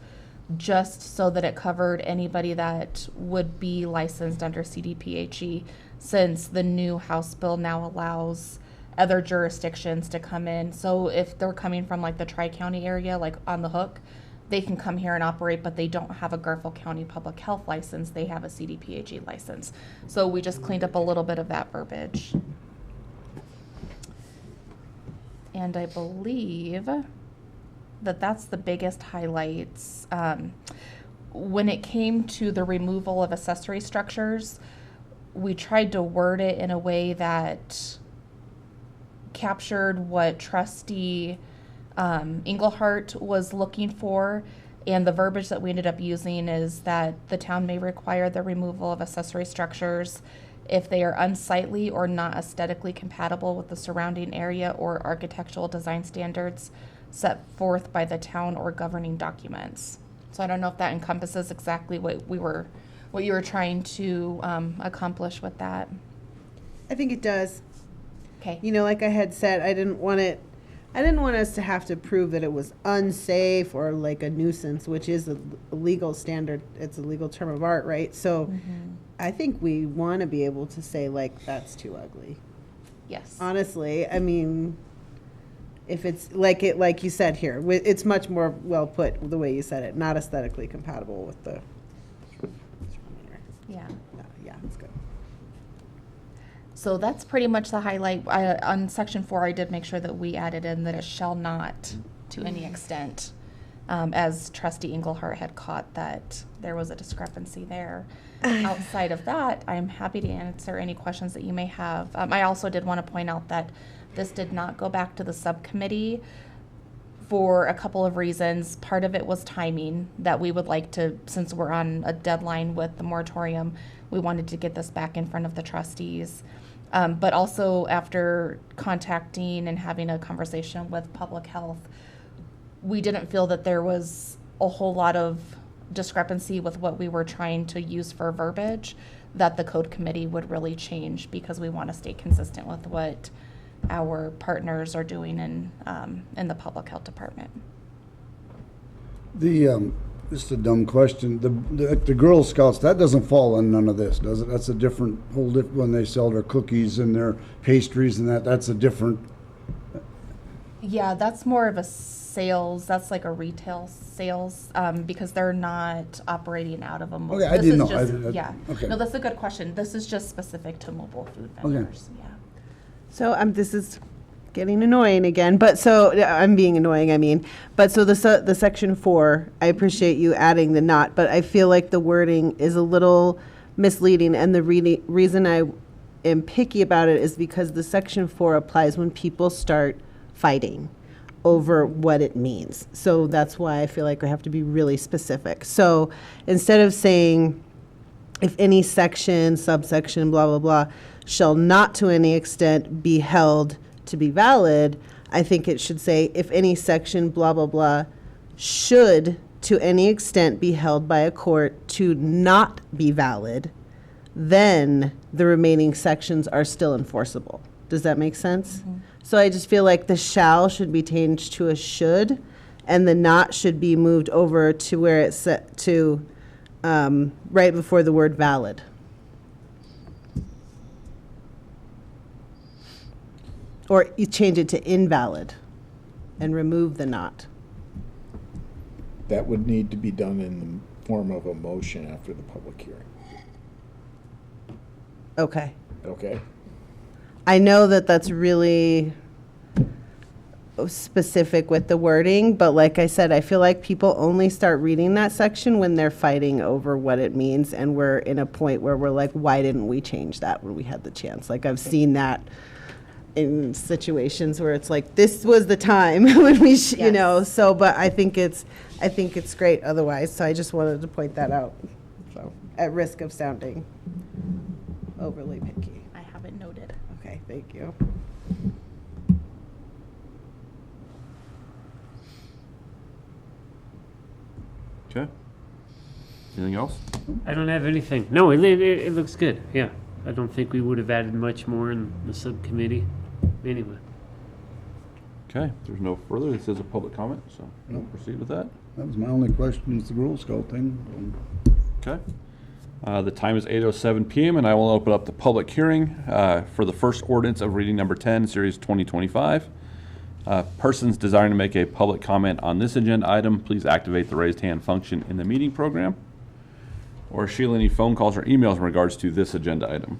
just so that it covered anybody that would be licensed under CDPHE, since the new House bill now allows other jurisdictions to come in. So if they're coming from like the Tri-County area, like on the hook, they can come here and operate, but they don't have a Garfield County Public Health license. They have a CDPHE license. So we just cleaned up a little bit of that verbiage. And I believe that that's the biggest highlights. When it came to the removal of accessory structures, we tried to word it in a way that captured what Trustee Englehart was looking for. And the verbiage that we ended up using is that the town may require the removal of accessory structures if they are unsightly or not aesthetically compatible with the surrounding area or architectural design standards set forth by the town or governing documents. So I don't know if that encompasses exactly what you were trying to accomplish with that. I think it does. Okay. You know, like I had said, I didn't want us to have to prove that it was unsafe or like a nuisance, which is a legal standard. It's a legal term of art, right? So I think we want to be able to say, like, that's too ugly. Yes. Honestly, I mean, if it's like you said here, it's much more well put the way you said it, not aesthetically compatible with the. Yeah. Yeah, that's good. So that's pretty much the highlight. On section 4, I did make sure that we added in that it shall not, to any extent, as Trustee Englehart had caught that there was a discrepancy there. Outside of that, I'm happy to answer any questions that you may have. I also did want to point out that this did not go back to the subcommittee for a couple of reasons. Part of it was timing, that we would like to, since we're on a deadline with the moratorium, we wanted to get this back in front of the trustees. But also after contacting and having a conversation with Public Health, we didn't feel that there was a whole lot of discrepancy with what we were trying to use for verbiage that the code committee would really change, because we want to stay consistent with what our partners are doing in the Public Health Department. Just a dumb question. The Girl Scouts, that doesn't fall on none of this, does it? That's a different, when they sell their cookies and their pastries and that's a different. Yeah, that's more of a sales, that's like a retail sales, because they're not operating out of a mobile. Okay, I didn't know. Yeah. Okay. No, that's a good question. This is just specific to mobile food vendors. Yeah. So this is getting annoying again, but so I'm being annoying, I mean. But so the section 4, I appreciate you adding the not, but I feel like the wording is a little misleading, and the reason I am picky about it is because the section 4 applies when people start fighting over what it means. So that's why I feel like I have to be really specific. So instead of saying if any section, subsection, blah, blah, blah, shall not to any extent be held to be valid, I think it should say if any section, blah, blah, blah, should to any extent be held by a court to not be valid, then the remaining sections are still enforceable. Does that make sense? So I just feel like the shall should be changed to a should, and the not should be moved over to where it's set to right before the word valid. Or you change it to invalid and remove the not. That would need to be done in the form of a motion after the public hearing. Okay. Okay? I know that that's really specific with the wording, but like I said, I feel like people only start reading that section when they're fighting over what it means, and we're in a point where we're like, why didn't we change that when we had the chance? Like, I've seen that in situations where it's like, this was the time when we, you know, so, but I think it's great otherwise, so I just wanted to point that out, so, at risk of sounding overly picky. I have it noted. Okay, thank you. Okay. Anything else? I don't have anything. No, it looks good, yeah. I don't think we would have added much more in the subcommittee anyway. Okay, if there's no further, this is a public comment, so we'll Nope. proceed with that. That was my only question, is the Girl Scout thing. Okay. The time is 8:07 PM, and I will open up the public hearing for the first ordinance of reading number 10, Series 2025. Persons desiring to make a public comment on this agenda item, please activate the raised hand function in the meeting program. Or Sheila, any phone calls or emails in regards to this agenda item?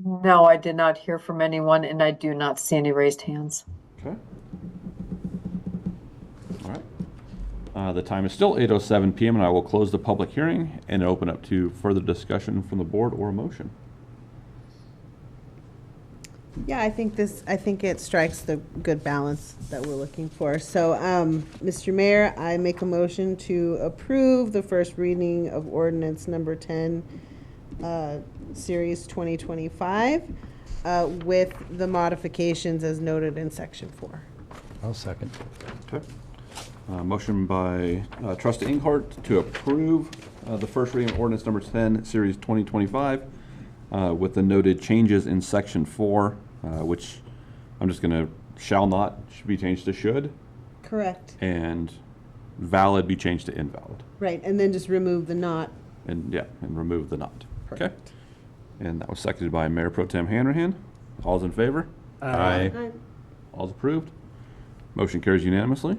No, I did not hear from anyone, and I do not see any raised hands. Okay. All right. The time is still 8:07 PM, and I will close the public hearing and open up to further discussion from the board or a motion. Yeah, I think it strikes the good balance that we're looking for. So, Mr. Mayor, I make a motion to approve the first reading of ordinance number 10, Series 2025, with the modifications as noted in section 4. I'll second. Okay. Motion by Trustee Inghart to approve the first reading of ordinance number 10, Series 2025, with the noted changes in section 4, which I'm just going to shall not should be changed to should, Correct. and valid be changed to invalid. Right, and then just remove the not. And remove the not. Okay. And that was seconded by Mayor Pro Tem Hanrahan. All's in favor? Aye. All's approved? Motion carries unanimously.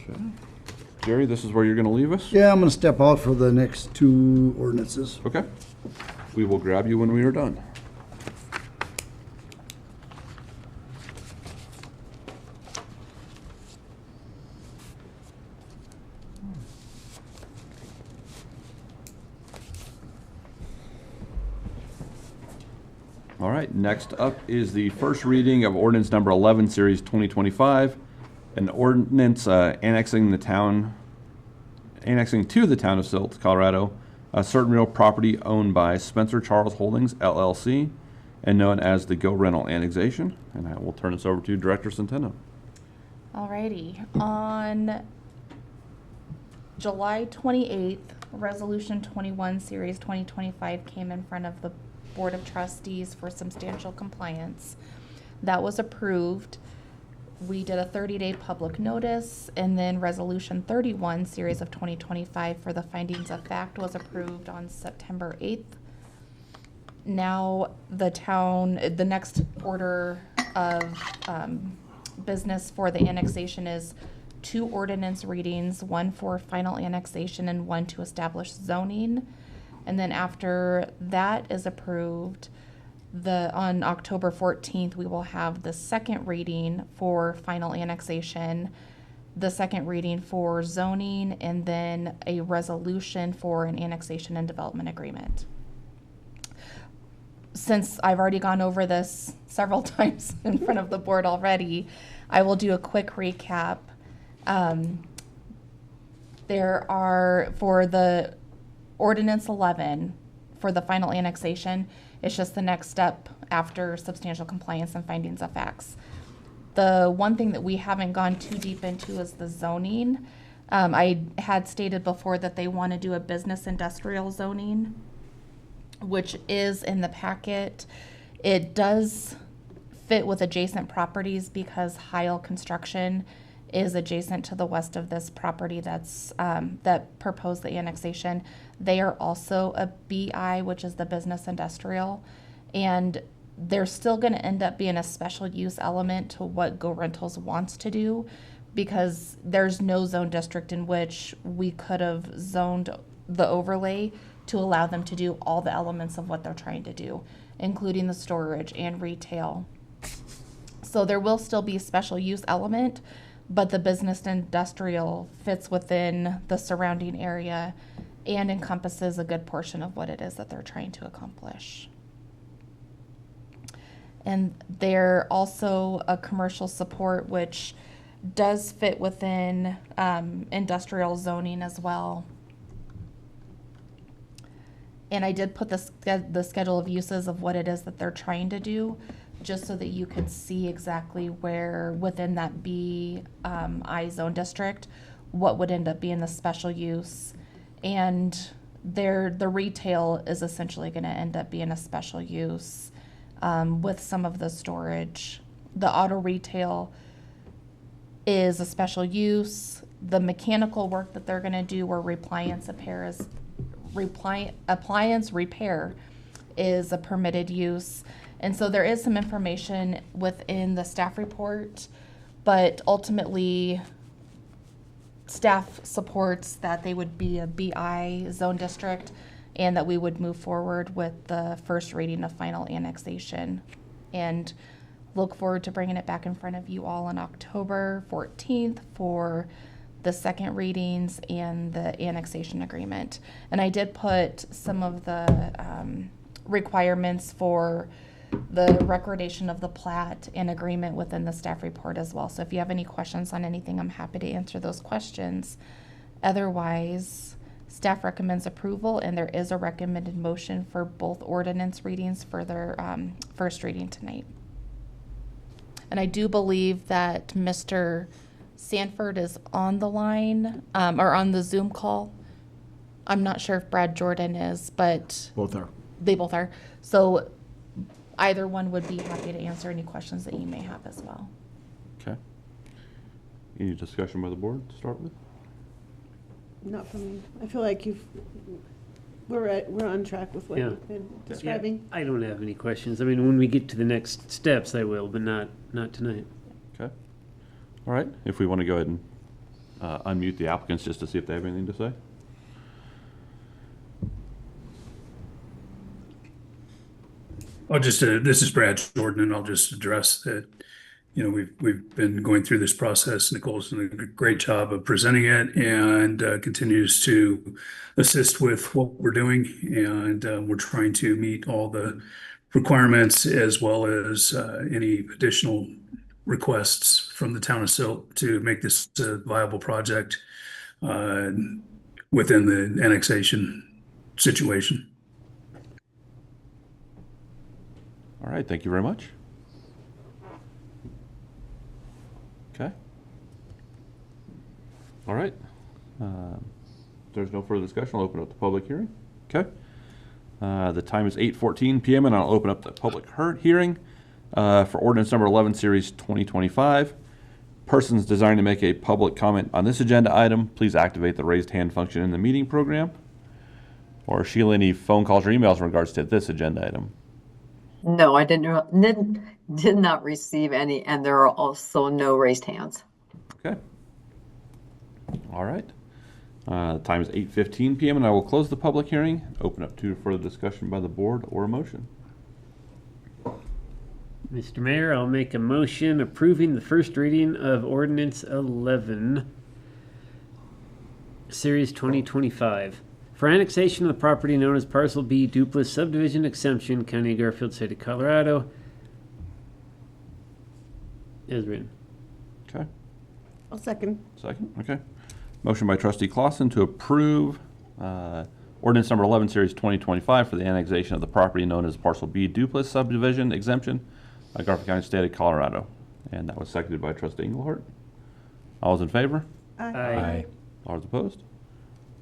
Okay. Jerry, this is where you're going to leave us? Yeah, I'm gonna step out for the next two ordinances. Okay. We will grab you when we are done. All right, next up is the first reading of ordinance number 11, Series 2025, an ordinance annexing to the town of Silt, Colorado, a certain real property owned by Spencer Charles Holdings, LLC, and known as the Go Rental Annexation. And I will turn this over to Director Centeno. Alrighty, on July 28th, Resolution 21, Series 2025 came in front of the Board of Trustees for substantial compliance. That was approved. We did a 30-day public notice, and then Resolution 31, Series of 2025 for the findings of fact was approved on September 8th. Now, the next order of business for the annexation is 2 ordinance readings, 1 for final annexation and 1 to establish zoning. And then after that is approved, on October 14th, we will have the second reading for final annexation, the second reading for zoning, and then a resolution for an annexation and development agreement. Since I've already gone over this several times in front of the board already, I will do a quick recap. There are, for the Ordinance 11, for the final annexation, it's just the next step after substantial compliance and findings of facts. The one thing that we haven't gone too deep into is the zoning. I had stated before that they want to do a business industrial zoning, which is in the packet. It does fit with adjacent properties because Heil Construction is adjacent to the west of this property that's that proposed the annexation. They are also a BI, which is the business industrial, and there's still going to end up being a special use element to what Go Rentals wants to do, because there's no zone district in which we could have zoned the overlay to allow them to do all the elements of what they're trying to do, including the storage and retail. So there will still be a special use element, but the business industrial fits within the surrounding area and encompasses a good portion of what it is that they're trying to accomplish. And they're also a commercial support, which does fit within industrial zoning as well. And I did put the schedule of uses of what it is that they're trying to do, just so that you can see exactly where within that BI zone district, what would end up being the special use. And the retail is essentially going to end up being a special use with some of the storage. The auto retail is a special use. The mechanical work that they're going to do, where appliance repair is a permitted use. And so there is some information within the staff report, but ultimately staff supports that they would be a BI zone district and that we would move forward with the first reading of final annexation, and look forward to bringing it back in front of you all on October 14th for the second readings and the annexation agreement. And I did put some of the requirements for the recordation of the plat and agreement within the staff report as well. So if you have any questions on anything, I'm happy to answer those questions. Otherwise, staff recommends approval, and there is a recommended motion for both ordinance readings for their first reading tonight. And I do believe that Mr. Sanford is on the line, or on the Zoom call. I'm not sure if Brad Jordan is, but Both are. they both are. So either one would be happy to answer any questions that you may have as well. Okay. Any discussion by the board to start with? Not for me. I feel like we're on track with what Yeah. you've been describing. I don't have any questions. I mean, when we get to the next steps, I will, but not tonight. Okay. All right. If we want to go ahead and unmute the applicants just to see if they have anything to say. This is Brad Jordan, and I'll just address that. You know, we've been going through this process. Nicole's done a great job of presenting it, and continues to assist with what we're doing. And we're trying to meet all the requirements, as well as any additional requests from the town of Silt to make this a viable project within the annexation situation. All right. Thank you very much. Okay. All right. If there's no further discussion, I'll open up the public hearing. Okay. The time is 8:14 p.m. and I'll open up the public hearing for ordinance number 11, series 2025. Persons desiring to make a public comment on this agenda item, please activate the raised hand function in the meeting program. Or Sheila, any phone calls or emails in regards to this agenda item? No, I did not receive any, and there are also no raised hands. Okay. All right. The time is 8:15 p.m. and I will close the public hearing. Open up to further discussion by the board or a motion. Mr. Mayor, I'll make a motion approving the first reading of ordinance 11, series 2025. For annexation of the property known as Parcel B Duplex Subdivision Exemption, County of Garfield, State of Colorado. As written. Okay. I'll second. Second. Okay. Motion by trustee Clausen to approve ordinance number 11, series 2025 for the annexation of the property known as Parcel B Duplex Subdivision Exemption, Garfield County, State of Colorado. And that was seconded by trustee Engelhardt. All those in favor? Aye. All those opposed?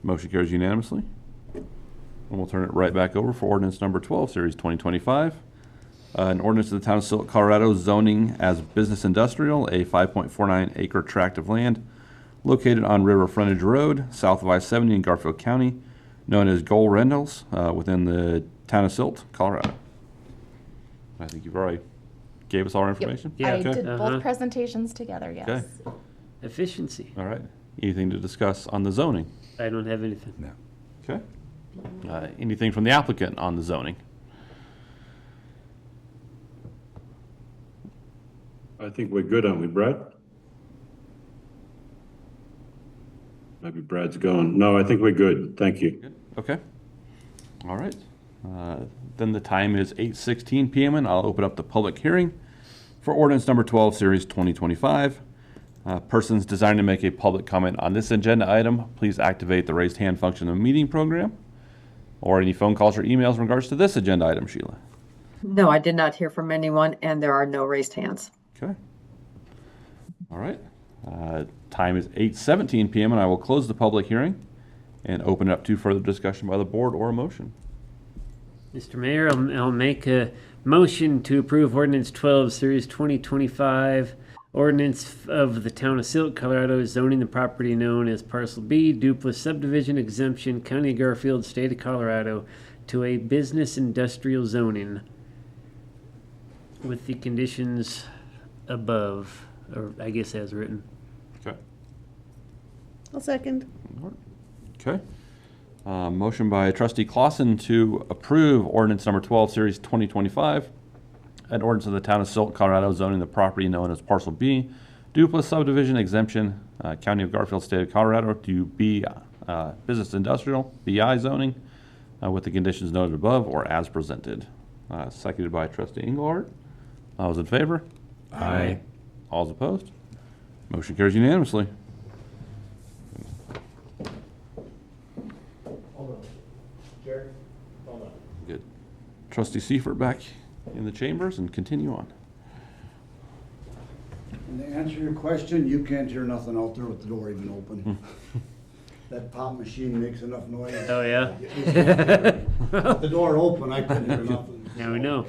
Motion carries unanimously. And we'll turn it right back over for ordinance number 12, series 2025. An ordinance of the town of Silt, Colorado, zoning as business industrial, a 5.49 acre tract of land located on River Frontage Road, south of I-70 in Garfield County, known as Gold Rentals, within the town of Silt, Colorado. I think you've already gave us all our information? Yeah. I Okay. did both presentations together, yes. Okay. Efficiency. All right. Anything to discuss on the zoning? I don't have anything. No. Okay. Anything from the applicant on the zoning? I think we're good, aren't we, Brad? Maybe Brad's gone. No, I think we're good. Thank you. Good. Okay. All right. Then the time is 8:16 PM, and I'll open up the public hearing for ordinance number 12, series 2025. Persons desiring to make a public comment on this agenda item, please activate the raised hand function of the meeting program, or any phone calls or emails in regards to this agenda item, Sheila. No, I did not hear from anyone, and there are no raised hands. Okay. All right. Time is 8:17 PM, and I will close the public hearing and open it up to further discussion by the board or a motion. Mr. Mayor, I'll make a motion to approve ordinance 12, series 2025, ordinance of the town of Silt, Colorado, zoning the property known as Parcel B, Dupless subdivision exemption, County of Garfield, State of Colorado, to a business industrial zoning with the conditions above, or I guess as written. Okay. I'll second. Okay. Motion by trustee Clausen to approve ordinance number 12, series 2025, an ordinance of the town of Silt, Colorado, zoning the property known as Parcel B, Dupless subdivision exemption, County of Garfield, State of Colorado, to be business industrial, BI zoning, with the conditions noted above or as presented. Seconded by trustee Engelhardt. All those in favor? Aye. All those opposed? Motion carries unanimously. Good. Trustee Seifert back in the chambers and continue on. And to answer your question, you can't hear nothing out there with the door even open. That pop machine makes enough noise. Oh, yeah? With the door open, I couldn't hear nothing. Now we know.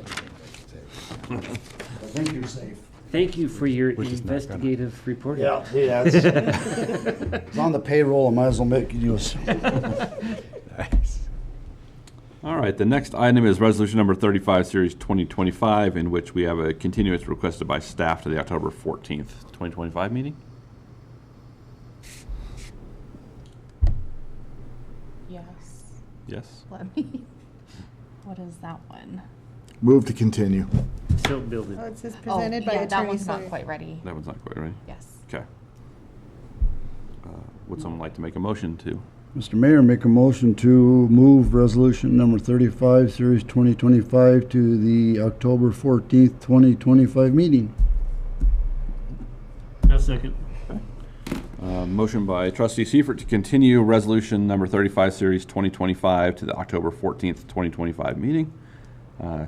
I think you're safe. Thank you for your Which is not gonna- investigative reporting. Yeah, it's on the payroll, I might as well make use. Nice. All right, the next item is resolution number 35, series 2025, in which we have a continuance requested by staff to the October 14th, 2025 meeting. Yes. Yes. Let me, what is that one? Move to continue. Silt building. Oh, it says presented by yeah, Attorney that one's not Sawyer. quite ready. That one's not quite ready. Yes. Okay. Would someone like to make a motion to? Mr. Mayor, make a motion to move resolution number 35, series 2025 to the October 14th, 2025 meeting. I'll second. Motion by trustee Seifert to continue resolution number 35, series 2025 to the October 14th, 2025 meeting.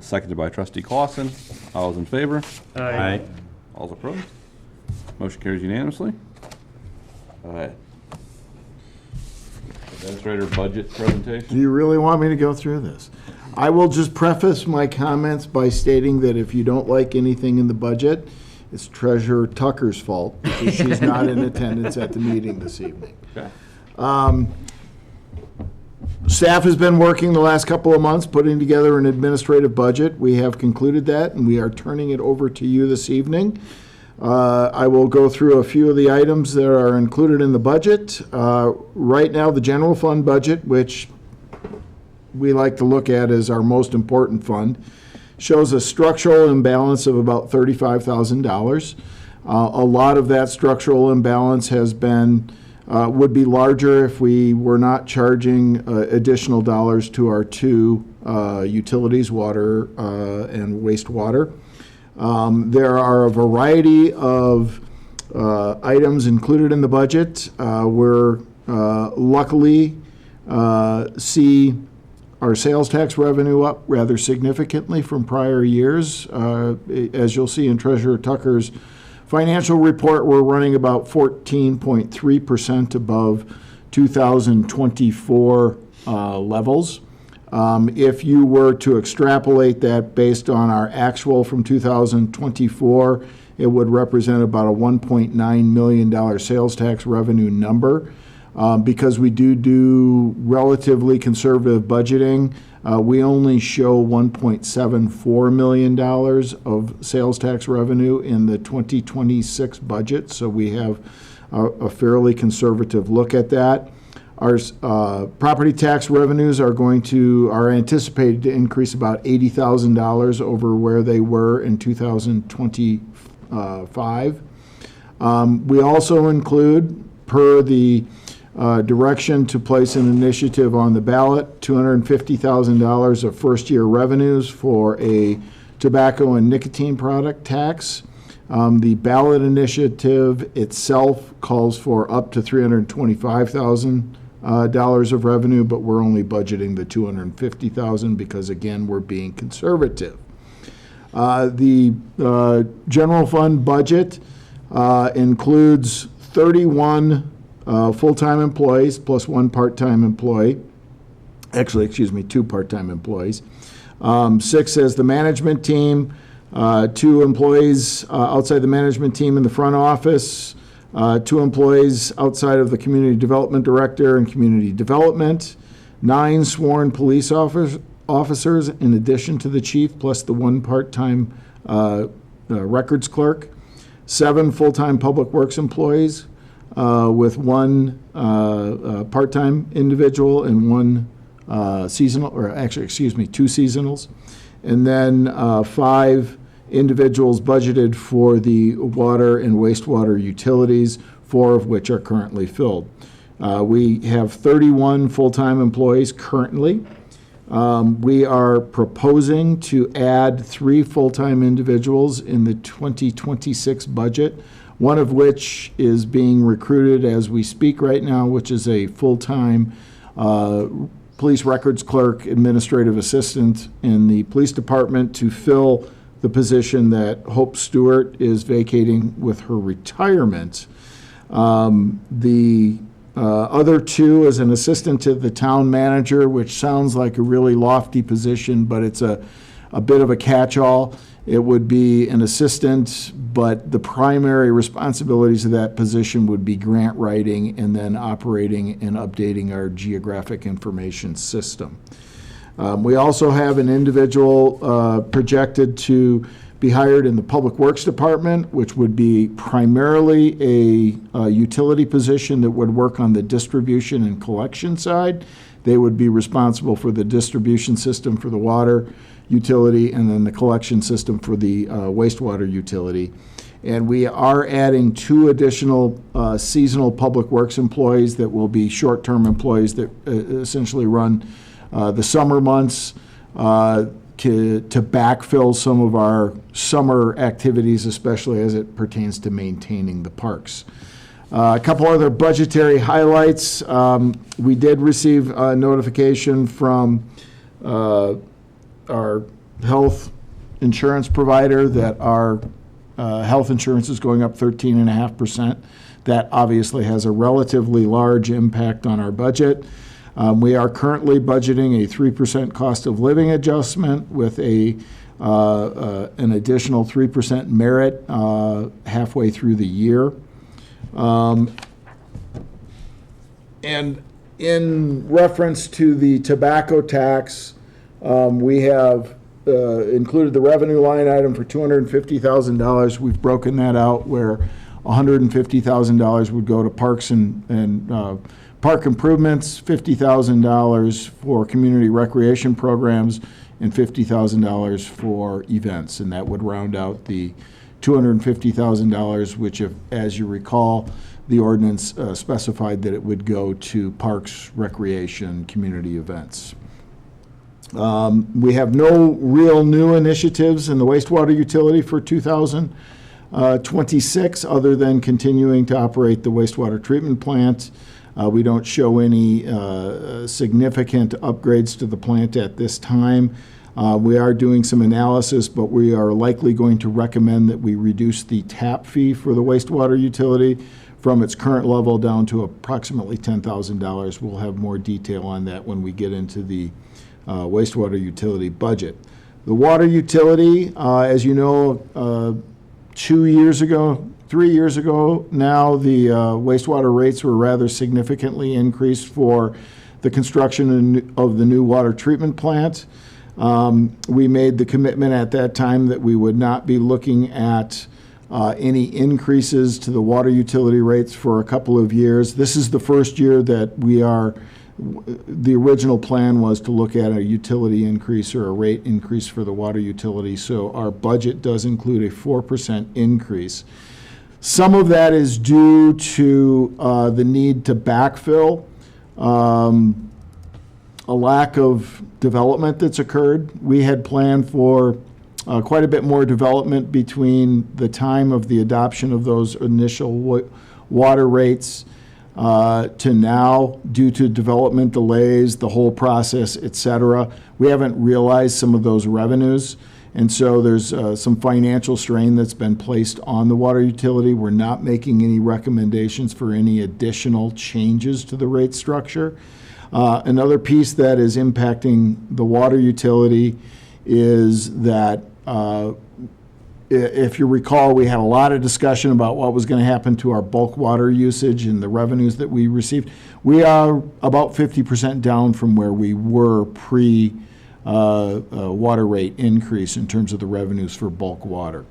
Seconded by trustee Clausen. All those in favor? Aye. All those opposed? Motion carries unanimously. Administrator budget Do presentation. you really want me to go through this? I will just preface my comments by stating that if you don't like anything in the budget, it's Treasurer Tucker's fault because she's not in attendance at the meeting this evening. Okay. Staff has been working the last couple of months putting together an administrative budget. We have concluded that, and we are turning it over to you this evening. I will go through a few of the items that are included in the budget. Right now, the general fund budget, which we like to look at as our most important fund, shows a structural imbalance of about $35,000. A lot of that structural imbalance has been would be larger if we were not charging additional dollars to our two utilities, water and wastewater. There are a variety of items included in the budget. We're luckily see our sales tax revenue up rather significantly from prior years. As you'll see in Treasurer Tucker's Financial report, we're running about 14.3% above 2024 levels. If you were to extrapolate that based on our actual from 2024, it would represent about a $1.9 million sales tax revenue number. Because we do relatively conservative budgeting, we only show $1.74 million of sales tax revenue in the 2026 budget, so we have a fairly conservative look at that. Our property tax revenues are anticipated to increase about $80,000 over where they were in 2025. We also include, per the direction to place an initiative on the ballot, $250,000 of first-year revenues for a tobacco and nicotine product tax. The ballot initiative itself calls for up to $325,000 of revenue, but we're only budgeting the $250,000 because, again, we're being conservative. The general fund budget includes 31 full-time employees plus one part-time employee. Actually, excuse me, 2 part-time employees. 6 as the management team, 2 employees outside the management team in the front office, 2 employees outside of the community development director and community development, 9 sworn police officers in addition to the chief, plus the 1 part-time records clerk, 7 full-time public works employees, with 1 part-time individual and 1 seasonal, or actually, excuse me, 2 seasonals, and then 5 individuals budgeted for the water and wastewater utilities, 4 of which are currently filled. We have 31 full-time employees currently. We are proposing to add 3 full-time individuals in the 2026 budget, one of which is being recruited as we speak right now, which is a full-time police records clerk, administrative assistant in the police department to fill the position that Hope Stewart is vacating with her retirement. The other 2 is an assistant to the town manager, which sounds like a really lofty position, but it's a bit of a catch-all. It would be an assistant, but the primary responsibilities of that position would be grant writing and then operating and updating our geographic information system. We also have an individual projected to be hired in the Public Works Department, which would be primarily a utility position that would work on the distribution and collection side. They would be responsible for the distribution system for the water utility and then the collection system for the wastewater utility. And we are adding 2 additional seasonal Public Works employees that will be short-term employees that essentially run the summer months to backfill some of our summer activities, especially as it pertains to maintaining the parks. A couple other budgetary highlights. We did receive a notification from our health insurance provider that our health insurance is going up 13.5%. That obviously has a relatively large impact on our budget. We are currently budgeting a 3% cost of living adjustment with an additional 3% merit halfway through the year. And in reference to the tobacco tax, we have included the revenue line item for $250,000. We've broken that out where $150,000 would go to parks and park improvements, $50,000 for community recreation programs, and $50,000 for events. And that would round out the $250,000, which, as you recall, the ordinance specified that it would go to parks, recreation, community events. We have no real new initiatives in the wastewater utility for 2026 other than continuing to operate the wastewater treatment plant. We don't show any significant upgrades to the plant at this time. We are doing some analysis, but we are likely going to recommend that we reduce the tap fee for the wastewater utility from its current level down to approximately $10,000. We'll have more detail on that when we get into the wastewater utility budget. The water utility, as you know, 3 years ago now, the wastewater rates were rather significantly increased for the construction of the new water treatment plant. We made the commitment at that time that we would not be looking at any increases to the water utility rates for a couple of years. This is the first year that the original plan was to look at a utility increase or a rate increase for the water utility, so our budget does include a 4% increase. Some of that is due to the need to backfill a lack of development that's occurred. We had planned for quite a bit more development between the time of the adoption of those initial water rates to now, due to development delays, the whole process, et cetera. We haven't realized some of those revenues, and so there's some financial strain that's been placed on the water utility. We're not making any recommendations for any additional changes to the rate structure. Another piece that is impacting the water utility is that if you recall, we had a lot of discussion about what was going to happen to our bulk water usage and the revenues that we received. We are about 50% down from where we were pre-water rate increase in terms of the revenues for bulk water.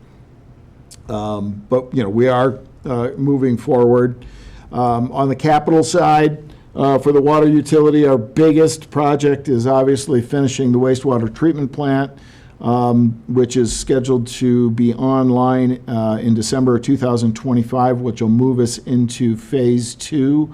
But we are moving forward. On the capital side, for the water utility, our biggest project is obviously finishing the wastewater treatment plant, which is scheduled to be online in December of 2025, which will move us into phase 2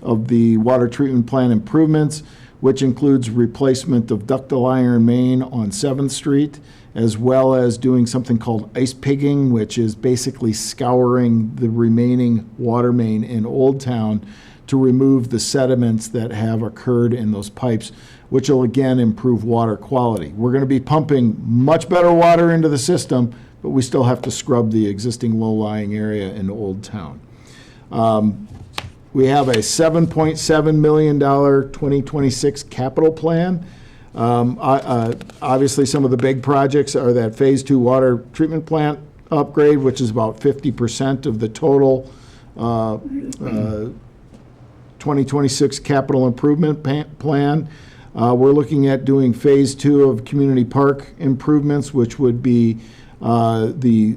of the water treatment plant improvements, which includes replacement of ductile iron main on 7th Street, as well as doing something called ice pigging, which is basically scouring the remaining water main in Old Town to remove the sediments that have occurred in those pipes, which will again improve water quality. We're going to be pumping much better water into the system, but we still have to scrub the existing low-lying area in Old Town. We have a $7.7 million 2026 capital plan. Obviously, some of the big projects are that phase 2 water treatment plant upgrade, which is about 50% of the total 2026 capital improvement plan. We're looking at doing phase 2 of community park improvements, which would be the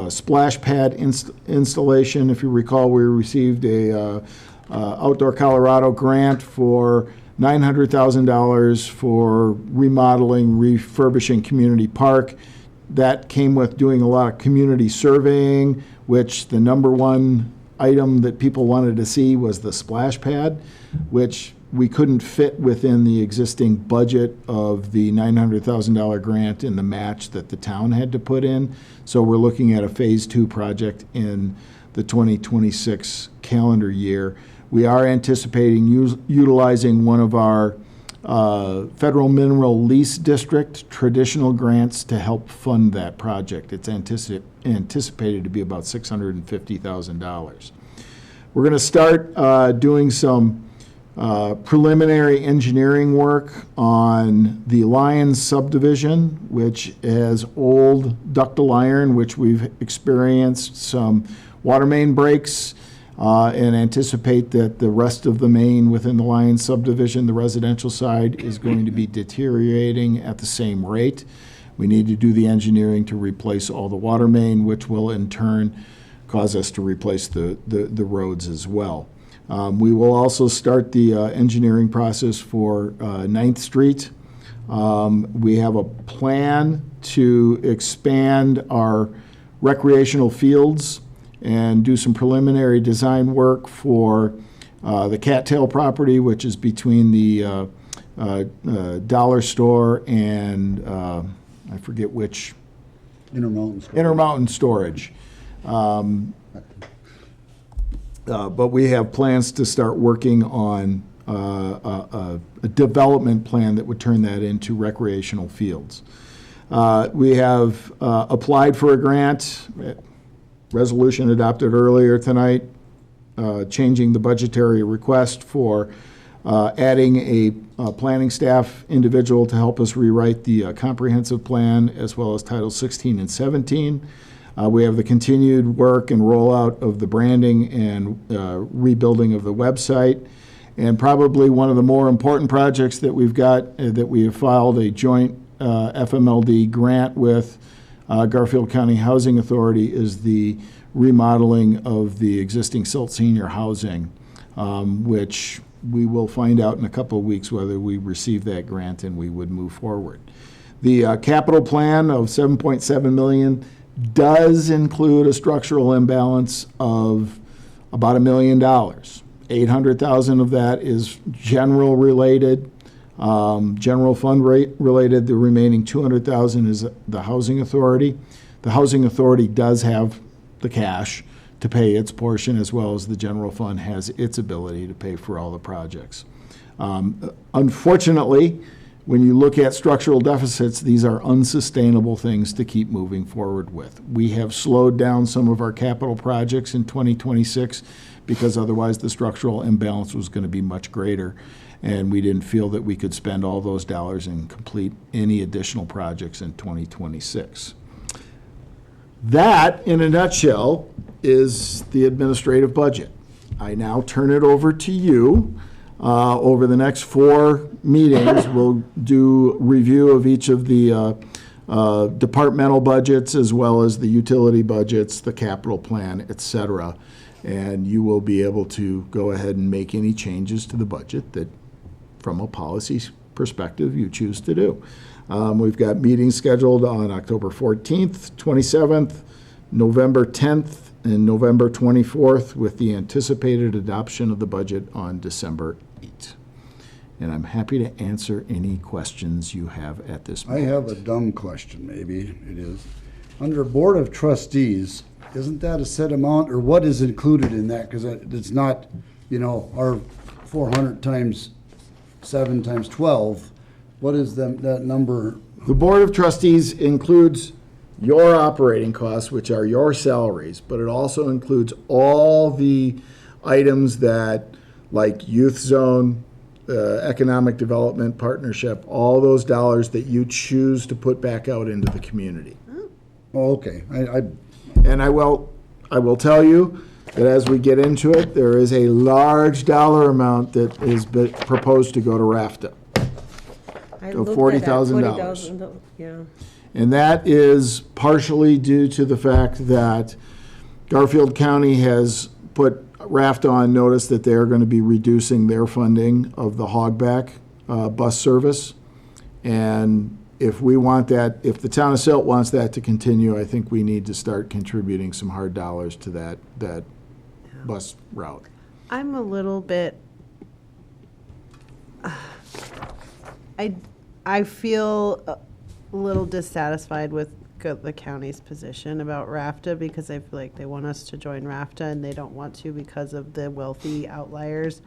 splash pad installation. If you recall, we received a Outdoor Colorado grant for $900,000 for remodeling, refurbishing community park. That came with doing a lot of community surveying, which the number one item that people wanted to see was the splash pad, which we couldn't fit within the existing budget of the $900,000 grant in the match that the town had to put in. So we're looking at a phase 2 project in the 2026 calendar year. We are anticipating utilizing one of our federal mineral lease district traditional grants to help fund that project. It's anticipated to be about $650,000. We're going to start doing some preliminary engineering work on the Lyons subdivision, which has old ductile iron, which we've experienced some water main breaks, and anticipate that the rest of the main within the Lyons subdivision, the residential side, is going to be deteriorating at the same rate. We need to do the engineering to replace all the water main, which will in turn cause us to replace the roads as well. We will also start the engineering process for 9th Street. We have a plan to expand our recreational fields and do some preliminary design work for the Cattail property, which is between the Dollar Store and I forget which. Intermountain Storage. But we have plans to start working on a development plan that would turn that into recreational fields. We have applied for a grant, resolution adopted earlier tonight, changing the budgetary request for adding a planning staff individual to help us rewrite the comprehensive plan, as well as Title 16 and 17. We have the continued work and rollout of the branding and rebuilding of the website. And probably one of the more important projects that we've got, that we have filed a joint FMLD grant with Garfield County Housing Authority, is the remodeling of the existing Silt senior housing, which we will find out in a couple of weeks whether we receive that grant and we would move forward. The capital plan of $7.7 million does include a structural imbalance of about $1 million. $800,000 of that is general related, general fund rate related. The remaining $200,000 is the housing authority. The housing authority does have the cash to pay its portion, as well as the general fund has its ability to pay for all the projects. Unfortunately, when you look at structural deficits, these are unsustainable things to keep moving forward with. We have slowed down some of our capital projects in 2026 because otherwise the structural imbalance was going to be much greater, and we didn't feel that we could spend all those dollars and complete any additional projects in 2026. That, in a nutshell, is the administrative budget. I now turn it over to you. Over the next 4 meetings, we'll do review of each of the departmental budgets, as well as the utility budgets, the capital plan, et cetera. And you will be able to go ahead and make any changes to the budget that, from a policy perspective, you choose to do. We've got meetings scheduled on October 14th, 27th, November 10th, and November 24th, with the anticipated adoption of the budget on December 8th. And I'm happy to answer any questions you have at this I moment. have a dumb question, maybe it is. Under Board of Trustees, isn't that a set amount, or what is included in that? Because it's not, our 400 times 7 times 12. What is that number? The Board of Trustees includes your operating costs, which are your salaries, but it also includes all the items that, like youth zone, economic development partnership, all those dollars that you choose to put back out into the community. Oh, okay. And I will tell you that as we get into it, there is a large dollar amount that is proposed to go to RAFTA. Of $40,000. Yeah. And that is partially due to the fact that Garfield County has put RAFTA on notice that they are going to be reducing their funding of the hogback bus service. And if we want that, if the town of Silt wants that to continue, I think we need to start contributing some hard dollars to that bus route. I'm a little bit, I feel a little dissatisfied with the county's position about RAFTA, because I feel like they want us to join RAFTA and they don't want to because of the wealthy outliers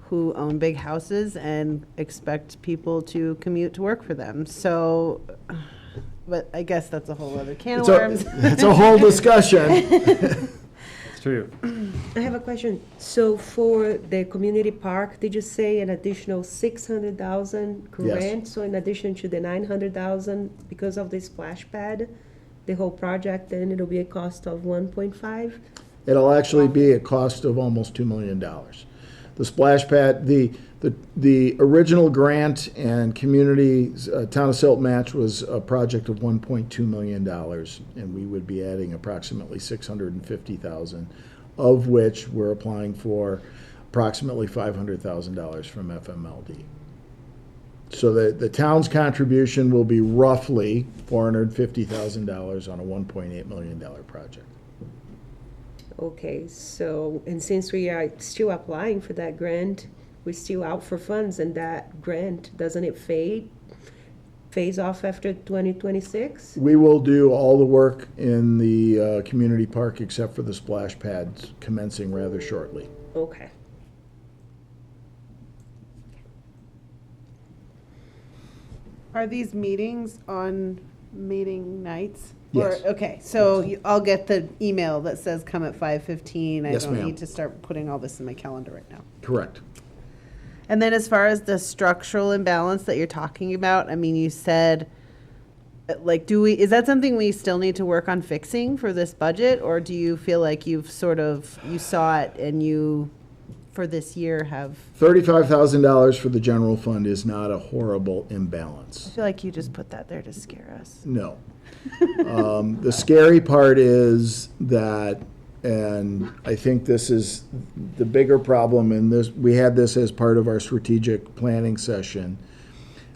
who own big houses and expect people to commute to work for them. So, but I guess that's a whole other can of worms. It's a whole discussion. It's true. I have a question. So for the community park, did you say an additional 600,000 grant? Yes. So in addition to the 900,000, because of the splash pad, the whole project, then it'll be a cost of 1.5? It'll actually be a cost of almost $2 million. The splash pad, the original grant and community town of Silt match was a project of $1.2 million, and we would be adding approximately $650,000, of which we're applying for approximately $500,000 from FMLD. So the town's contribution will be roughly $450,000 on a $1.8 million project. Okay, so, and since we are still applying for that grant, we're still out for funds, and that grant, doesn't it phase off after 2026? We will do all the work in the community park except for the splash pads commencing rather shortly. Okay. Are these meetings on meeting nights? Yes. Or, okay, so I'll get the email that says come at 5:15. I Yes, don't ma'am. need to start putting all this in my calendar right now. Correct. And then as far as the structural imbalance that you're talking about, I mean, you said, like, is that something we still need to work on fixing for this budget? Or do you feel like you saw it and you, for this year, have, $35,000 for the general fund is not a horrible I imbalance. feel like you just put that there to scare us. No. The scary part is that, and I think this is the bigger problem, and this, we had this as part of our strategic planning session.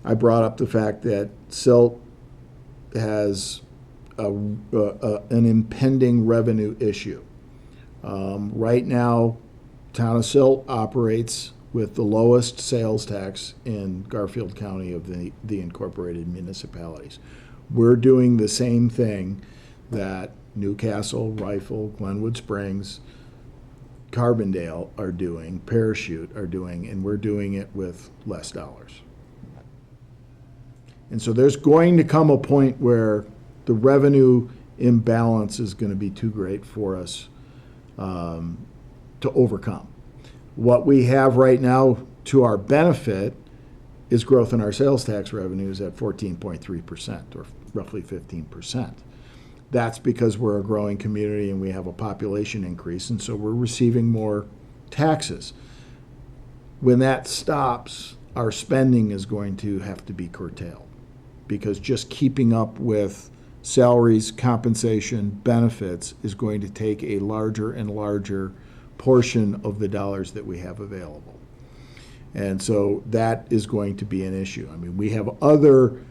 I brought up the fact that Silt has an impending revenue issue. Right now, Town of Silt operates with the lowest sales tax in Garfield County of the incorporated municipalities. We're doing the same thing that Newcastle, Rifle, Glenwood Springs, Carbondale are doing, Parachute are doing, and we're doing it with less dollars. And so there's going to come a point where the revenue imbalance is going to be too great for us to overcome. What we have right now to our benefit is growth in our sales tax revenues at 14.3%, or roughly 15%. That's because we're a growing community and we have a population increase, and so we're receiving more taxes. When that stops, our spending is going to have to be curtailed, because just keeping up with salaries, compensation, benefits is going to take a larger and larger portion of the dollars that we have available. And so that is going to be an issue. I mean, we have other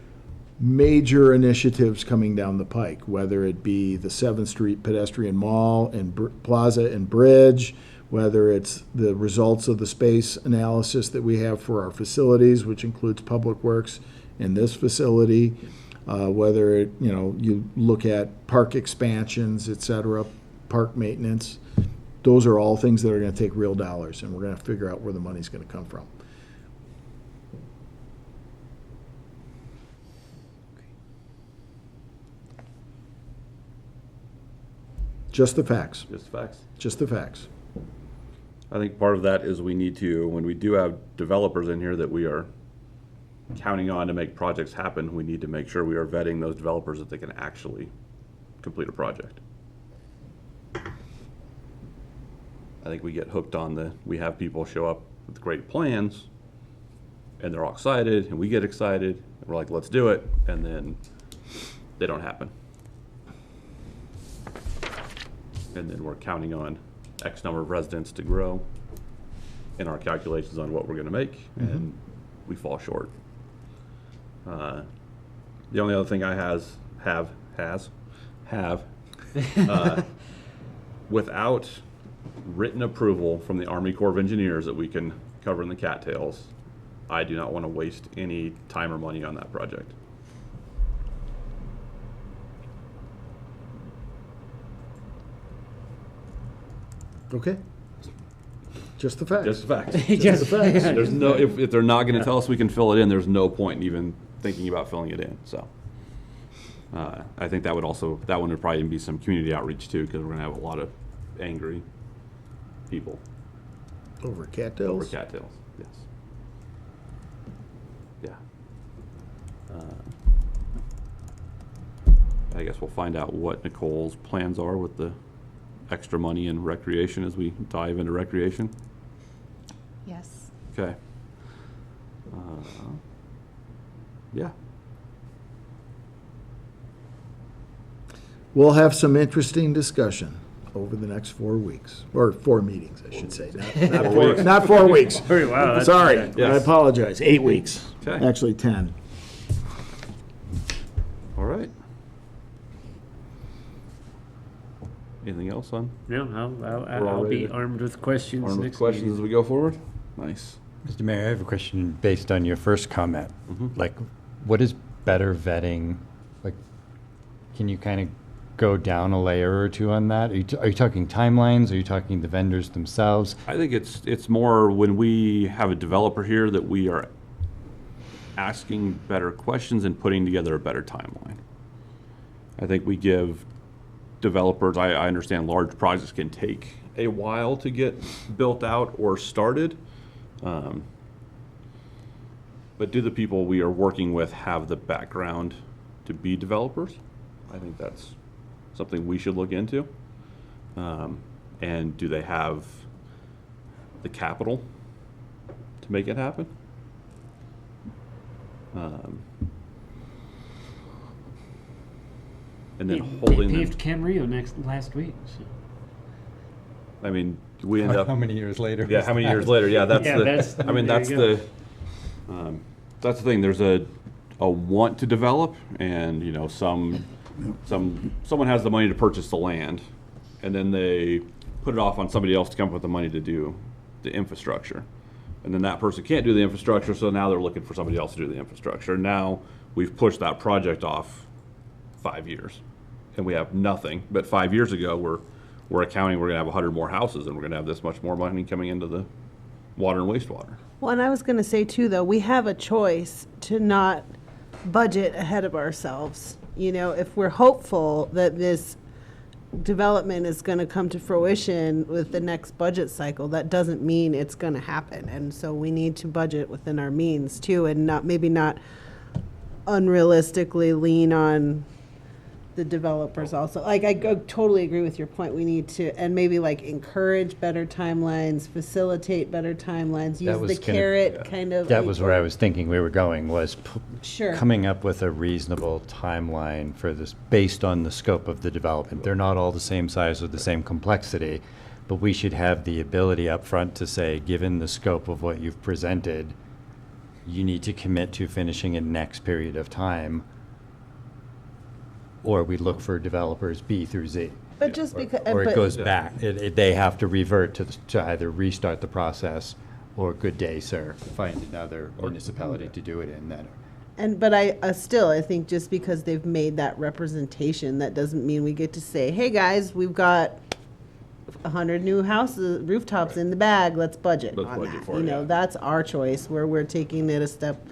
major initiatives coming down the pike, whether it be the 7th Street Pedestrian Mall and Plaza and Bridge, whether it's the results of the space analysis that we have for our facilities, which includes Public Works in this facility, whether it, you look at park expansions, et cetera, park maintenance. Those are all things that are going to take real dollars, and we're going to figure out where the money's going to come from. Just the facts. Just facts. Just the facts. I think part of that is we need to, when we do have developers in here that we are counting on to make projects happen, we need to make sure we are vetting those developers that they can actually complete a project. I think we get hooked on we have people show up with great plans, and they're all excited, and we get excited, and we're like, let's do it, and then they don't happen. And then we're counting on X number of residents to grow in our calculations on what we're gonna make, and we fall short. The only other thing I have, without written approval from the Army Corps of Engineers that we can cover in the cattails, I do not want to waste any time or money on that project. Okay? Just the facts. Just the facts. Just the facts. There's no, if they're not gonna tell us we can fill it in, there's no point in even thinking about filling it in, so. I think that one would probably be some community outreach too, because we're gonna have a lot of angry people Over cattails? over cattails, yes. Yeah. I guess we'll find out what Nicole's plans are with the extra money in recreation as we dive into recreation. Yes. Okay. Yeah. We'll have some interesting discussion over the next 4 weeks, or 4 meetings, I should say. Not 4 weeks. Wow, that's- Sorry, Yes. I apologize. 8 weeks. Okay. Actually, 10. All right. Anything else on No, We're all I'll be ready. armed with questions armed with next questions meeting. as we go forward? Nice. Mr. Mayor, I have a question based on your first comment. Like, what is better vetting? Like, can you kind of go down a layer or two on that? Are you talking timelines? Are you talking the vendors themselves? I think it's more when we have a developer here that we are asking better questions and putting together a better timeline. I think we give developers, I understand large projects can take a while to get built out or started. But do the people we are working with have the background to be developers? I think that's something we should look into. And do they have the capital to make it happen? And then holding Paved them. Camarillo last week. So. I mean, we end up. How many years later? Yeah, how many years later? Yeah, that's Yeah, the. that's- I mean, there that's you the. Thing. There's a want to develop, and you know, someone has the money to purchase the land, and then they put it off on somebody else to come up with the money to do the infrastructure, and then that person can't do the infrastructure, so now they're looking for somebody else to do the infrastructure. Now we've pushed that project off 5 years, and we have nothing. But 5 years ago, we're accounting we're going to have 100 more houses, and we're going to have this much more money coming into the water and wastewater. Well, and I was going to say too, though, we have a choice to not budget ahead of ourselves. You know, if we're hopeful that this development is going to come to fruition with the next budget cycle, that doesn't mean it's going to happen. And so we need to budget within our means too, and not unrealistically lean on the developers also. Like, I totally agree with your point. We need to, and maybe like encourage better timelines, facilitate better timelines, use the carrot kind of. That was where I was thinking we were going, was Sure. coming up with a reasonable timeline for this based on the scope of the development. They're not all the same size or the same complexity, but we should have the ability up front to say, given the scope of what you've presented, you need to commit to finishing in X period of time, or we look for developers B through Z. But just because, Or it goes back. They have to revert to either restart the process or good day, sir, find another municipality to do it in then. But I think just because they've made that representation, that doesn't mean we get to say, hey, guys, we've got 100 new houses, rooftops in the bag, let's budget Let's on budget that. for You it, know, yeah. that's our choice, where we're taking it a step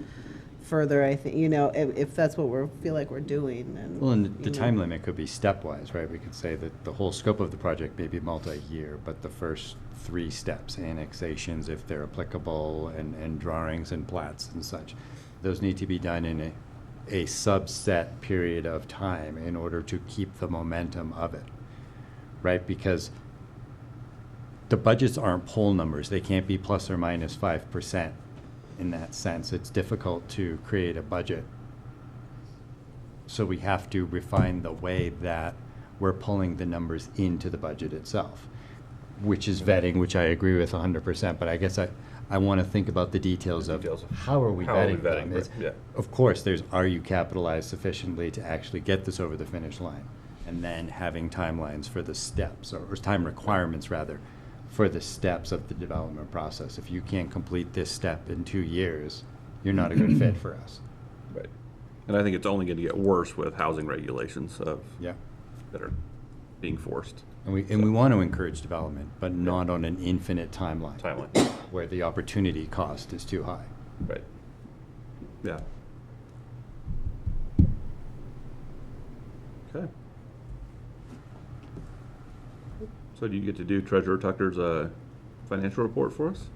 further, I think, you know, if that's what we feel like we're doing, then. Well, and the you know. time limit could be stepwise, right? We could say that the whole scope of the project may be multi-year, but the first 3 steps, annexations if they're applicable, and drawings and plats and such, those need to be done in a subset period of time in order to keep the momentum of it, right? Because the budgets aren't poll numbers. They can't be plus or minus 5%. In that sense, it's difficult to create a budget. So we have to refine the way that we're pulling the numbers into the budget itself, which is vetting, which I agree with 100%, but I guess I want to think about the details of how are we vetting them. right, yeah. Of course, are you capitalized sufficiently to actually get this over the finish line? And then having timelines for the steps, or time requirements rather, for the steps of the development process. If you can't complete this step in 2 years, you're not a good fit for us. Right. And I think it's only going to get worse with housing regulations Yeah. that are being forced. And we want to encourage development, but not on an infinite timeline. Where the opportunity cost is too high. Right. Yeah. Okay. So do you get to do Treasurer Tucker's financial report for us?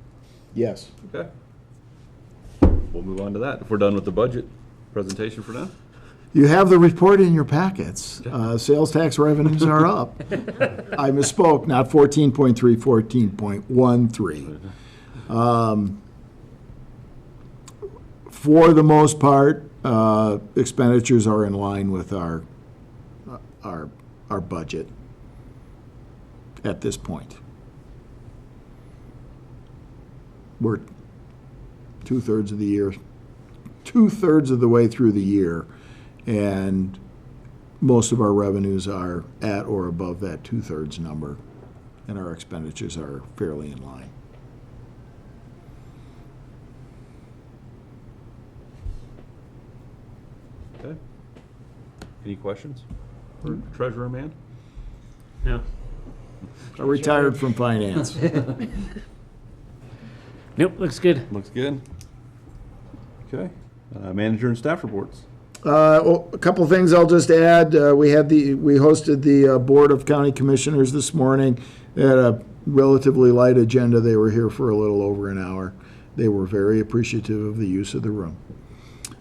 Yes. Okay. We'll move on to that if we're done with the budget presentation for now. You have the report in your packets. Sales tax revenues are up. I misspoke, not 14.3, 14.13. For the most part, expenditures are in line with our budget at this point. We're 2/3 of the year, 2/3 of the way through the year, and most of our revenues are at or above that 2/3 number, and our expenditures are fairly in line. Okay. Any questions for Treasurer Man? No. I retired from finance. Nope, looks good. Looks good. Okay. Manager and staff reports. A couple things I'll just add. We hosted the Board of County Commissioners this morning. They had a relatively light agenda. They were here for a little over an hour. They were very appreciative of the use of the room.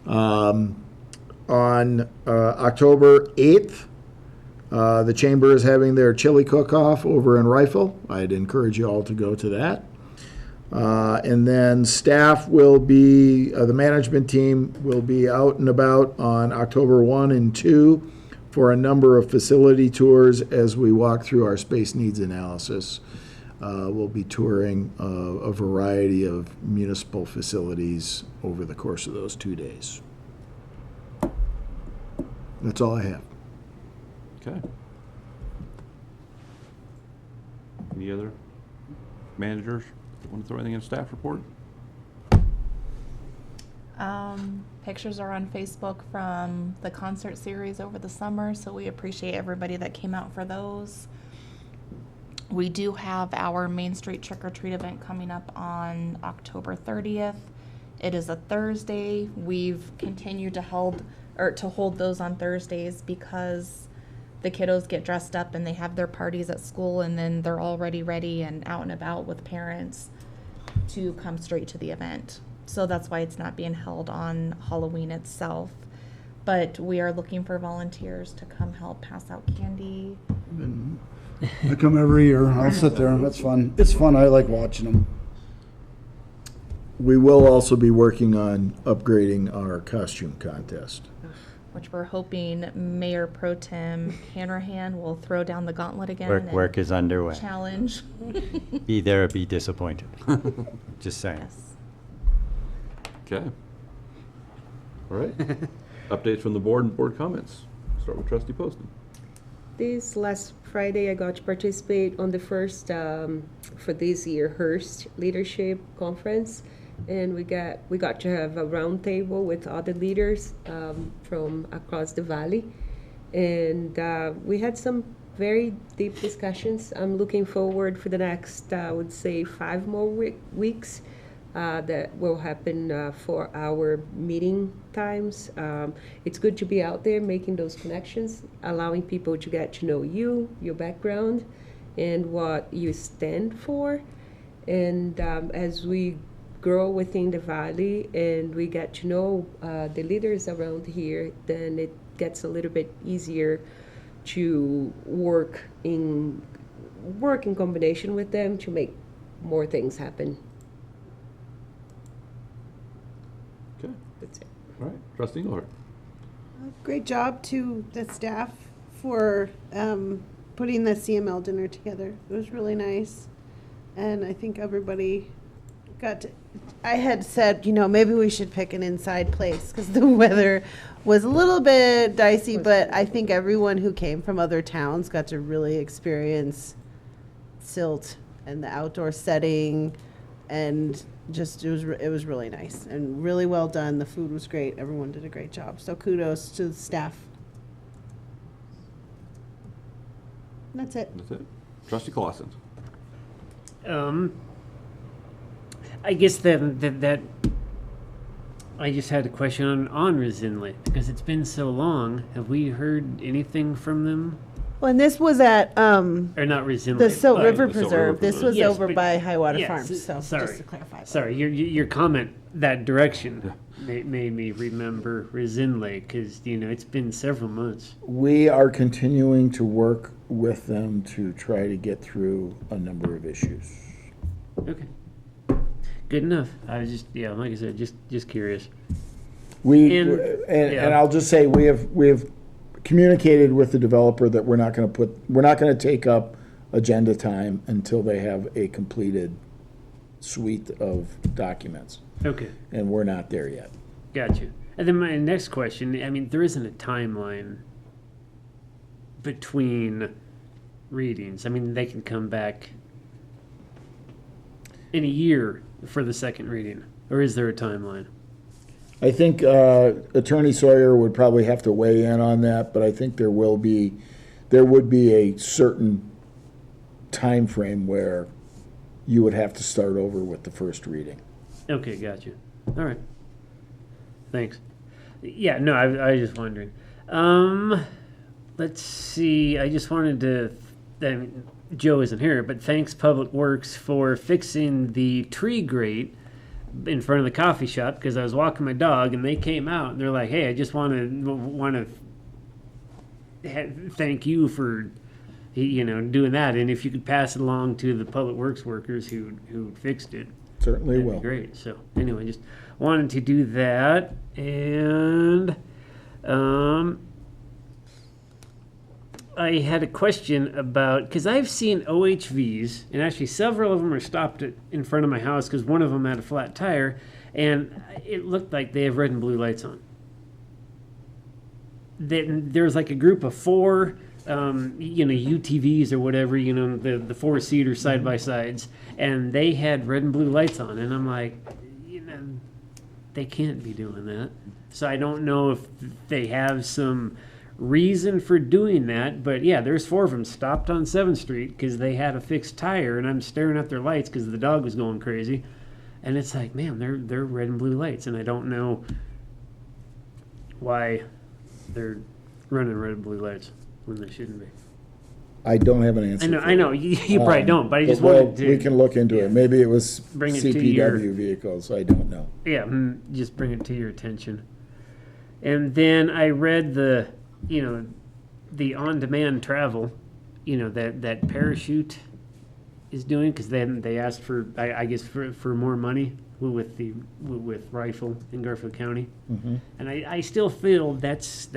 On October 8th, the Chamber is having their chili cook-off over in Rifle. I'd encourage you all to go to that. And then staff will be, the management team will be out and about on October 1 and 2 for a number of facility tours as we walk through our space needs analysis. We'll be touring a variety of municipal facilities over the course of those 2 days. That's all I have. Okay. Any other managers want to throw anything in staff report? Pictures are on Facebook from the concert series over the summer, so we appreciate everybody that came out for those. We do have our Main Street Trick or Treat event coming up on October 30th. It is a Thursday. We've continued to hold those on Thursdays because the kiddos get dressed up and they have their parties at school, and then they're already ready and out and about with parents to come straight to the event. So that's why it's not being held on Halloween itself. But we are looking for volunteers to come help pass out candy. I come every year. I'll sit there. That's fun. It's fun. I like watching them. We will also be working on upgrading our costume contest. Which we're hoping Mayor Pro Tem Hanrahan will throw down the gauntlet again. and Work is underway. Challenge. Be there or be disappointed. Just saying. Yes. Okay. All right. Updates from the board and board comments. Start with Trustee Poston. This last Friday, I got to participate on the first, for this year, Hearst Leadership Conference. And we got to have a round table with other leaders from across the valley. And we had some very deep discussions. I'm looking forward for the next, I would say, 5 more weeks that will happen for our meeting times. It's good to be out there making those connections, allowing people to get to know you, your background, and what you stand for. And as we grow within the valley and we get to know the leaders around here, then it gets a little bit easier to work in combination with them to make more things happen. Okay. That's it. All right. Trustee Engelhardt. Great job to the staff for putting the CML dinner together. It was really nice. And I think everybody got to, I had said, maybe we should pick an inside place because the weather was a little bit dicey, but I think everyone who came from other towns got to really experience Silt and the outdoor setting, and just it was really nice and really well done. The food was great. Everyone did a great job. So kudos to the staff. And that's it. That's it. Trustee Clausen. I guess that I just had a question on Resinley because it's been so long. Have we heard anything from them? Well, and this was at Or not Resinley? the Silt but- River the Silt Preserve. River This Preserve. was Yes, over but- by Highwater yes, Farms. So sorry. just to clarify. Sorry, your comment that direction made me remember Resinley because it's been several months. We are continuing to work with them to try to get through a number of issues. Okay, good enough. I was just like I said, just curious. And I'll just say we have communicated with the developer that we're not going to take up agenda time until they have a completed suite of documents, Okay, and we're not there yet. gotcha. And then my next question, there isn't a timeline between readings. They can come back in a year for the second reading, or is there a timeline? I think Attorney Sawyer would probably have to weigh in on that, but I think there would be a certain time frame where you would have to start over with the first reading. Okay, gotcha. All right. Thanks. Yeah, no, I was just wondering. Let's see. I just wanted to. I mean, Joe isn't here, but thanks Public Works for fixing the tree grate in front of the coffee shop because I was walking my dog and they came out and they're like, "Hey, I just want to thank you for doing that, and if you could pass it along to the Public Works workers who fixed it." Certainly That'd be will. great. So anyway, just wanted to do that, and I had a question about, because I've seen OHVs, and actually several of them are stopped in front of my house because one of them had a flat tire, and it looked like they have red and blue lights on. There's like a group of four, UTVs or whatever, the four-seater side-by-sides, and they had red and blue lights on, and I'm like, they can't be doing that. So I don't know if they have some reason for doing that, but yeah, there's four of them stopped on 7th Street because they had a fixed tire, and I'm staring at their lights because the dog was going crazy, and it's like, man, they're red and blue lights, and I don't know why they're running red and blue lights when they shouldn't be. I don't have an answer. I know you probably don't, but I just But wanted to. we can look into it. Maybe it was Bring it to your- CPW vehicles, I don't know. Yeah, just bring it to your attention. And then I read the on-demand travel, that Parachute is doing, because then they asked for, I guess, for more money with Rifle in Garfield County. Mhm. And I still feel that's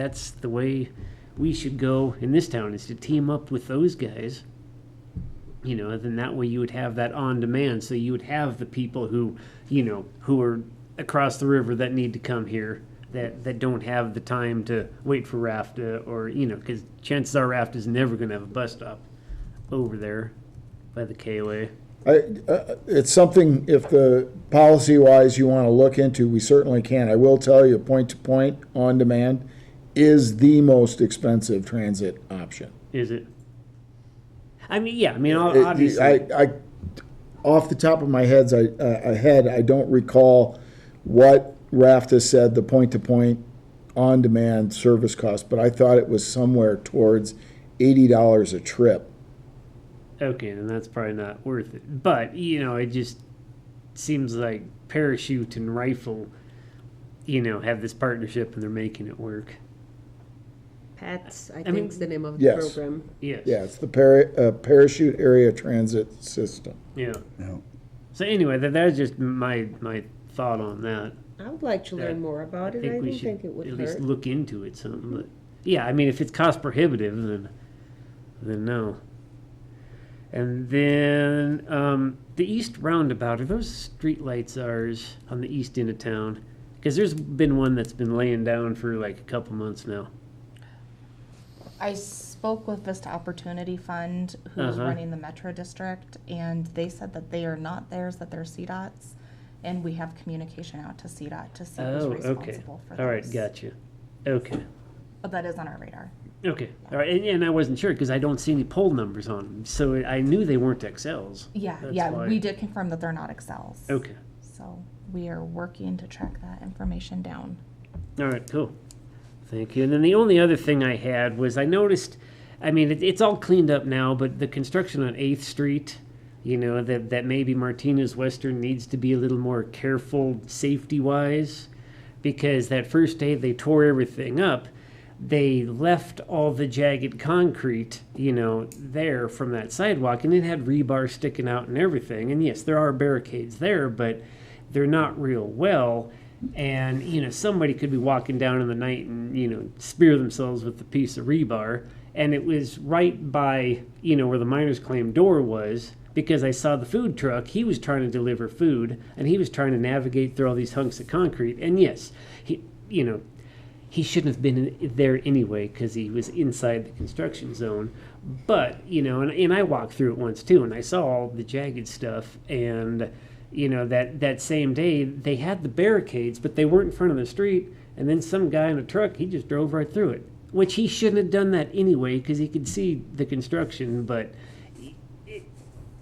the way we should go in this town, is to team up with those guys. Then that way you would have that on demand. So you would have the people who are across the river that need to come here, that don't have the time to wait for RAFTA, or, because chances are RAFTA is never going to have a bus stop over there by the KOA. It's something, if the policy-wise you want to look into, we certainly can. I will tell you, point-to-point, on-demand is the most expensive transit option. Is it? I mean, yeah. I mean, obviously. I off the top of my head, I don't recall what RAFTA said the point-to-point on-demand service cost, but I thought it was somewhere towards $80 a trip. Okay, then that's probably not worth it. But, it just seems like Parachute and Rifle, have this partnership and they're making it work. PATS, I mean, think is the name of the Yes. program. Yes. Yeah, it's the Parachute Area Transit System. Yeah. Yeah. So anyway, that's just my thought on that. I would like to learn more about I it. think I we don't should think it would at least hurt. look into it some. But yeah, I mean, if it's cost prohibitive, then no. And then the east roundabout, are those street lights ours on the east end of town? Because there's been one that's been laying down for like a couple months now. I spoke with Vista Opportunity Fund, who's Uh-huh. running the Metro District, and they said that they are not theirs, that they're CDOT's, and we have communication out to CDOT to see who's Oh, okay. responsible for those. All right, gotcha. Okay. But that is on our radar. Okay. All right, and I wasn't sure because I don't see any poll numbers on them, so I knew they weren't XLs. Yeah, That's yeah, why. we did confirm that they're not Excels. Okay. So we are working to track that information down. All right, cool. Thank you. And then the only other thing I had was I noticed, I mean, it's all cleaned up now, but the construction on 8th Street, that maybe Martinez Western needs to be a little more careful safety-wise, because that first day they tore everything up, they left all the jagged concrete, there from that sidewalk, and it had rebar sticking out and everything. And yes, there are barricades there, but they're not real well. And, somebody could be walking down in the night and, spear themselves with a piece of rebar. And it was right by, where the miners' claim door was, because I saw the food truck. He was trying to deliver food, and he was trying to navigate through all these hunks of concrete. And yes, he shouldn't have been there anyway because he was inside the construction zone. But, and I walked through it once too, and I saw all the jagged stuff. And, that same day they had the barricades, but they weren't in front of the street. And then some guy in a truck, he just drove right through it, which he shouldn't have done that anyway because he could see the construction. But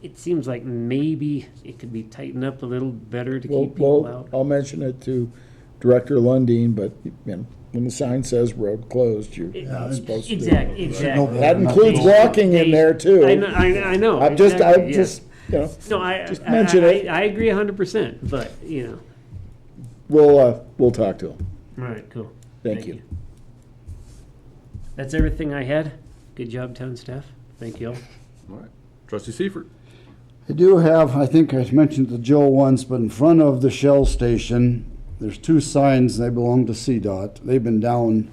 it seems like maybe it could be tightened up a little better to keep people out. I'll mention it to Director Lundin, but, you know, when the sign says road closed, you're not supposed to. Exactly. That includes walking in there too. I know. I'm exactly, just, you know, No, I just mention it. I agree 100%, but, We'll talk to him. All right, cool. Thank you. That's everything I had. Good job, town staff. Thank you all. All right. Trustee Seifert. I do have, I think I mentioned to Joe once, but in front of the Shell station, there's 2 signs, they belong to CDOT. They've been down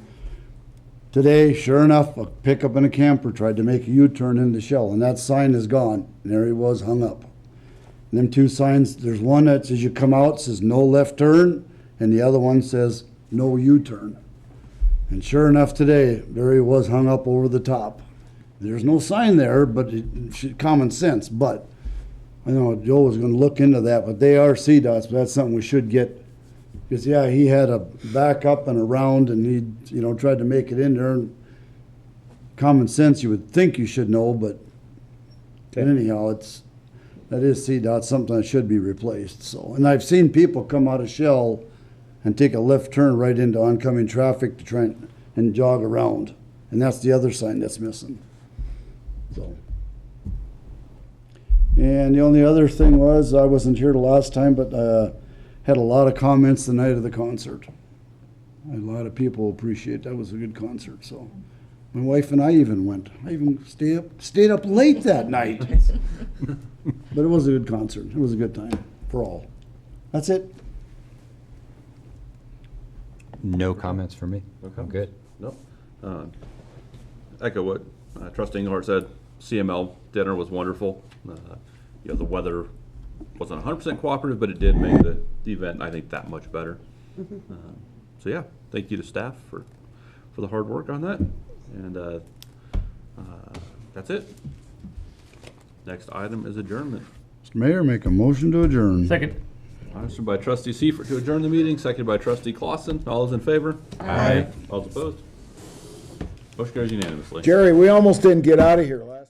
today. Sure enough, a pickup and a camper tried to make a U-turn into Shell, and that sign is gone. And there he was, hung up. And them 2 signs, there's one that says you come out, says no left turn, and the other one says no U-turn. And sure enough today, there he was, hung up over the top. There's no sign there, but common sense. But I know Joe was going to look into that, but they are CDOTs, but that's something we should get. Because, yeah, he had a back up and around, and he, tried to make it in there. And common sense, you would think you should know, but anyhow, that is CDOT, something that should be replaced. So, and I've seen people come out of Shell and take a left turn right into oncoming traffic to try and jog around. And that's the other sign that's missing. So. And the only other thing was, I wasn't here the last time, but had a lot of comments the night of the concert. A lot of people appreciate that. Was a good concert. So my wife and I even went. I even stayed up late that night. But it was a good concert. It was a good time for all. That's it. No comments for me. Okay. I'm good. No. Echo what Trustee Engelhardt said. CML dinner was wonderful. The weather wasn't 100% cooperative, but it did make the event, I think, that much better. So yeah, thank you to staff for the hard work on that. And that's it. Next item is adjournment. Mr. Mayor, make a motion to adjourn. Second. Motion by Trustee Seifert to adjourn the meeting, seconded by Trustee Clausen. All those in favor? Aye. All those opposed? Motion carries unanimously. Jerry, we almost didn't get out of here last.